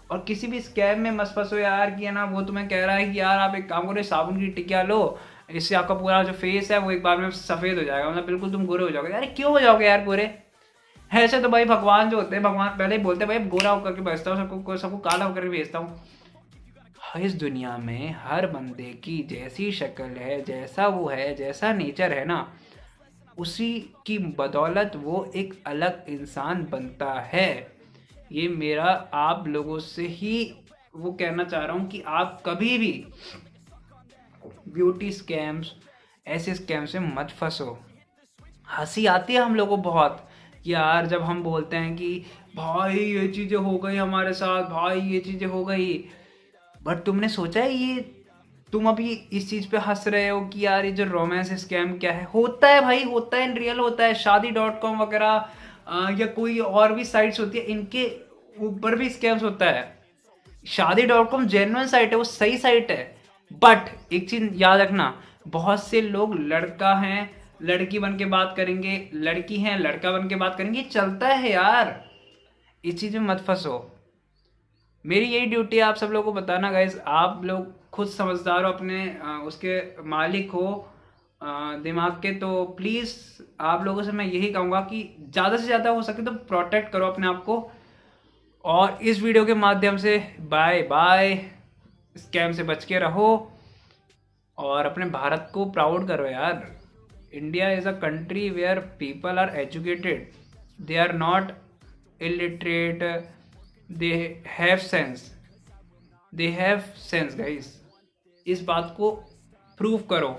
और किसी भी स्कैम में मत फंसो यार कि है ना, वो तुम्हें कह रहा है कि यार आप एक काम करो, साबुन की टिकिया लो, इससे आपका पूरा जो फेस है वो एक बार में सफ़ेद हो जाएगा, मतलब बिल्कुल तुम गोरे हो जाओगे। यार क्यों हो जाओगे यार गोरे? ऐसे तो भाई भगवान जो होते हैं, भगवान पहले ही बोलते हैं भाई गोरा होकर के भेजता हूँ सबको काला होकर के भेजता हूँ। इस दुनिया में हर बंदे की जैसी शक्ल है, जैसा वो है, जैसा नेचर है ना, उसी की बदौलत वो एक अलग इंसान बनता है। ये मेरा आप लोगों से ही वो कहना चाह रहा हूँ कि आप कभी भी ब्यूटी स्कैम्स, ऐसे स्कैम से मत फंसो। हंसी आती है हम लोगों को बहुत कि यार जब हम बोलते हैं कि भाई ये चीज़ें हो गई हमारे साथ, भाई ये चीज़ें हो गई, बट तुमने सोचा है ये तुम अभी इस चीज़ पे हंस रहे हो कि यार ये जो रोमांस स्कैम क्या है, होता है भाई, होता है, इन रियल होता है। शादी.com वगैरह या कोई और भी साइट्स होती है, इनके ऊपर भी स्कैम्स होता है। शादी.com जेन्युइन साइट है, वो सही साइट है, बट एक चीज याद रखना, बहुत से लोग लड़का हैं लड़की बन के बात करेंगे, लड़की हैं लड़का बन के बात करेंगे, चलता है यार, इस चीज में मत फंसो। मेरी यही ड्यूटी है आप सब लोगों को बताना गाइस। आप लोग खुद समझदार हो, अपने उसके मालिक हो दिमाग के, तो प्लीज़ आप लोगों से मैं यही कहूँगा कि ज़्यादा से ज़्यादा हो सके तो प्रोटेक्ट करो अपने आप को। और इस वीडियो के माध्यम से बाय बाय, स्कैम से बच के रहो और अपने भारत को प्राउड करो यार। India is a country where people are educated, they are not illiterate, they have sense, they have sense guys. इस बात को प्रूव करो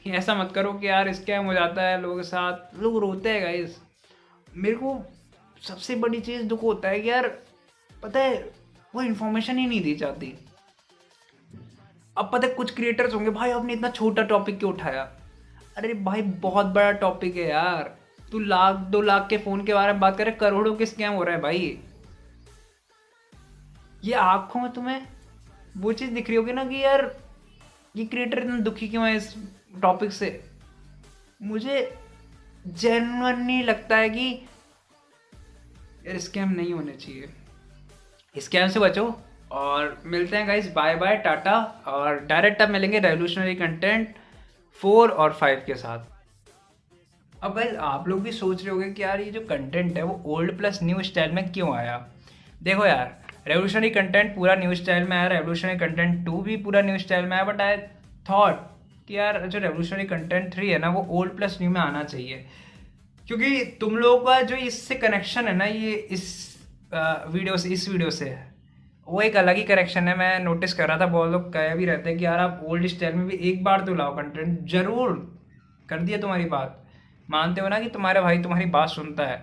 कि ऐसा मत करो कि यार स्कैम हो जाता है लोगों के साथ, लोग रोते हैं गाइस। मेरे को सबसे बड़ी चीज़ दुख होता है कि यार पता है वो इन्फॉर्मेशन ही नहीं दी जाती। अब पता है कुछ क्रिएटर्स होंगे, भाई आपने इतना छोटा टॉपिक क्यों उठाया? अरे भाई बहुत बड़ा टॉपिक है यार, तू 1-2 लाख के फ़ोन के बारे में बात करे, करोड़ों के स्कैम हो रहा है भाई। ये आंखों में तुम्हें वो चीज़ दिख रही होगी ना कि यार ये क्रिएटर इतना दुखी क्यों है इस टॉपिक से। मुझे जेन्युइनली लगता है कि यार स्कैम नहीं होने चाहिए, स्कैम से बचो। और मिलते हैं गाइस, बाय बाय, टाटा। और डायरेक्ट अब मिलेंगे रेवोल्यूशनरी कंटेंट 4 और 5 के साथ। अब गाइस आप लोग भी सोच रहे होंगे कि यार ये जो कंटेंट है वो ओल्ड प्लस न्यू स्टाइल में क्यों आया। देखो यार, रेवोल्यूशनरी कंटेंट पूरा न्यू स्टाइल में आया, रेवोल्यूशनरी कंटेंट 2 भी पूरा न्यू स्टाइल में आया, बट आई थॉट कि यार जो रेवोल्यूशनरी कंटेंट 3 है ना वो ओल्ड प्लस न्यू में आना चाहिए, क्योंकि तुम लोगों का जो इससे कनेक्शन है ना, ये इस वीडियो से वो एक अलग ही कनेक्शन है। मैं नोटिस कर रहा था बहुत लोग कह भी रहते हैं कि यार आप ओल्ड स्टाइल में भी एक बार तो लाओ कंटेंट। जरूर कर दिया तुम्हारी बात, मानते हो ना कि तुम्हारे भाई तुम्हारी बात सुनता है,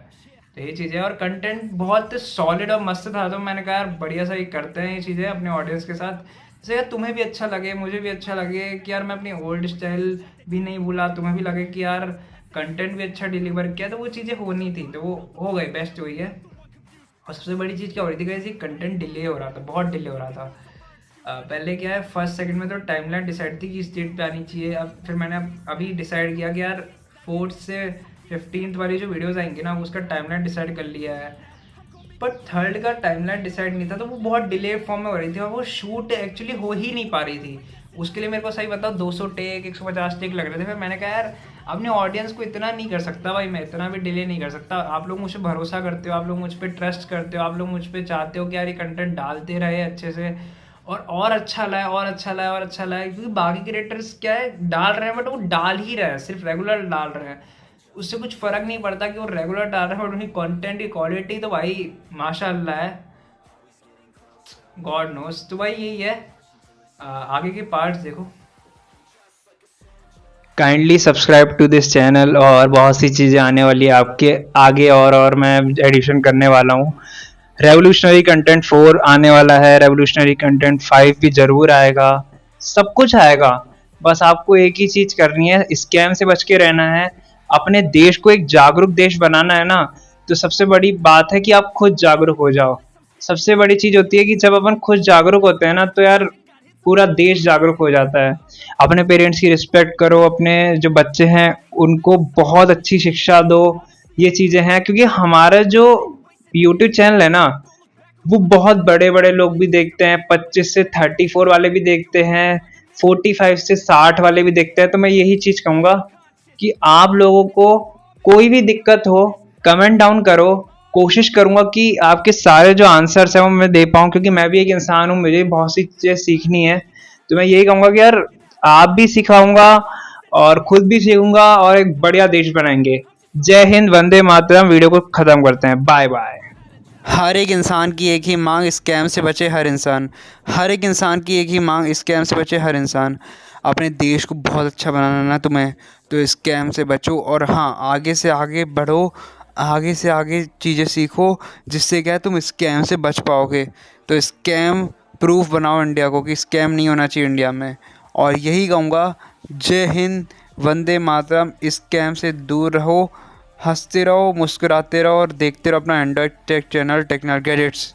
तो ये चीज़ें। और कंटेंट बहुत सॉलिड और मस्त था, तो मैंने कहा यार बढ़िया सा ये करते हैं ये चीज़ें अपने ऑडियंस के साथ, जैसे यार तुम्हें भी अच्छा लगे, मुझे भी अच्छा लगे कि यार मैं अपनी ओल्ड स्टाइल भी नहीं भूला, तुम्हें भी लगे कि यार कंटेंट भी अच्छा डिलीवर किया, तो वो चीज़ें होनी थी, तो वो हो गई, बेस्ट हुई है। और सबसे बड़ी चीज़ क्या हो रही थी गाइस, कंटेंट डिले हो रहा था, बहुत डिले हो रहा था। पहले क्या है, फर्स्ट सेकंड में तो टाइमलाइन डिसाइड थी कि इस डेट पे आनी चाहिए। अब फिर मैंने अभी डिसाइड किया कि यार 4th से 15th वाली जो वीडियोस आएंगी ना उसका टाइमलाइन डिसाइड कर लिया है, बट 3rd का टाइमलाइन डिसाइड नहीं था, तो वो बहुत डिले फॉर्म में हो रही थी और वो शूट एक्चुअली हो ही नहीं पा रही थी। उसके लिए मेरे को सही बताओ 200 टेक 150 टेक लग रहे थे। फिर मैंने कहा यार अपने ऑडियंस को इतना नहीं कर सकता भाई, मैं इतना भी डिले नहीं कर सकता। आप लोग मुझ पर भरोसा करते हो, आप लोग मुझ पर ट्रस्ट करते हो, आप लोग मुझ पर चाहते हो कि यार ये कंटेंट डालते रहे अच्छे से और अच्छा लाए और अच्छा लाए और अच्छा लाए, क्योंकि बाकी क्रिएटर्स क्या है डाल रहे हैं बट वो डाल ही रहे हैं, सिर्फ रेगुलर डाल रहे हैं, उससे कुछ फ़र्क नहीं पड़ता कि वो रेगुलर डाल रहे हैं, बट उनकी कंटेंट की क्वालिटी तो भाई माशाल्लाह है, गॉड नोस। तो भाई यही है, आगे के पार्ट्स देखो। Kindly subscribe to this channel, और बहुत सी चीज़ें आने वाली है आपके आगे, और मैं एडिशन करने वाला हूँ। रेवोल्यूशनरी कंटेंट 4 आने वाला है, रेवोल्यूशनरी कंटेंट 5 भी ज़रूर आएगा, सब कुछ आएगा। बस आपको एक ही चीज़ करनी है, स्कैम से बच के रहना है, अपने देश को एक जागरूक देश बनाना है ना, तो सबसे बड़ी बात है कि आप खुद जागरूक हो जाओ। सबसे बड़ी चीज होती है कि जब अपन खुद जागरूक होते हैं ना, तो यार पूरा देश जागरूक हो जाता है। अपने पेरेंट्स की रिस्पेक्ट करो, अपने जो बच्चे हैं उनको बहुत अच्छी शिक्षा दो, ये चीजें हैं। क्योंकि हमारा जो यूट्यूब चैनल है ना, वो बहुत बड़े बड़े लोग भी देखते हैं, 25 से 34 वाले भी देखते हैं, 45 से 60 वाले भी देखते हैं। तो मैं यही चीज कहूंगा कि आप लोगों को कोई भी दिक्कत हो, कमेंट डाउन करो। कोशिश करूंगा कि आपके सारे जो आंसर्स हैं वो मैं दे पाऊँ, क्योंकि मैं भी एक इंसान हूँ, मुझे भी बहुत सी चीजें सीखनी है। तो मैं यही कहूंगा कि यार आप भी सिखाऊंगा और खुद भी सीखूंगा और एक बढ़िया देश बनाएंगे। जय हिंद, वंदे मातरम। वीडियो को खत्म करते हैं, बाय बाय। हर एक इंसान की एक ही मांग, स्कैम से बचे हर इंसान। हर एक इंसान की एक ही मांग, स्कैम से बचे हर इंसान। अपने देश को बहुत अच्छा बनाना ना तुम्हें, तो स्कैम से बचो। और हाँ, आगे से आगे बढ़ो, आगे से आगे चीज़ें सीखो, जिससे क्या है तुम स्कैम से बच पाओगे। तो स्कैम प्रूफ बनाओ इंडिया को कि स्कैम नहीं होना चाहिए इंडिया में। और यही कहूँगा, जय हिंद, वंदे मातरम। स्कैम से दूर रहो, हंसते रहो, मुस्कुराते रहो और देखते रहो अपना Android take channel technical gadgets.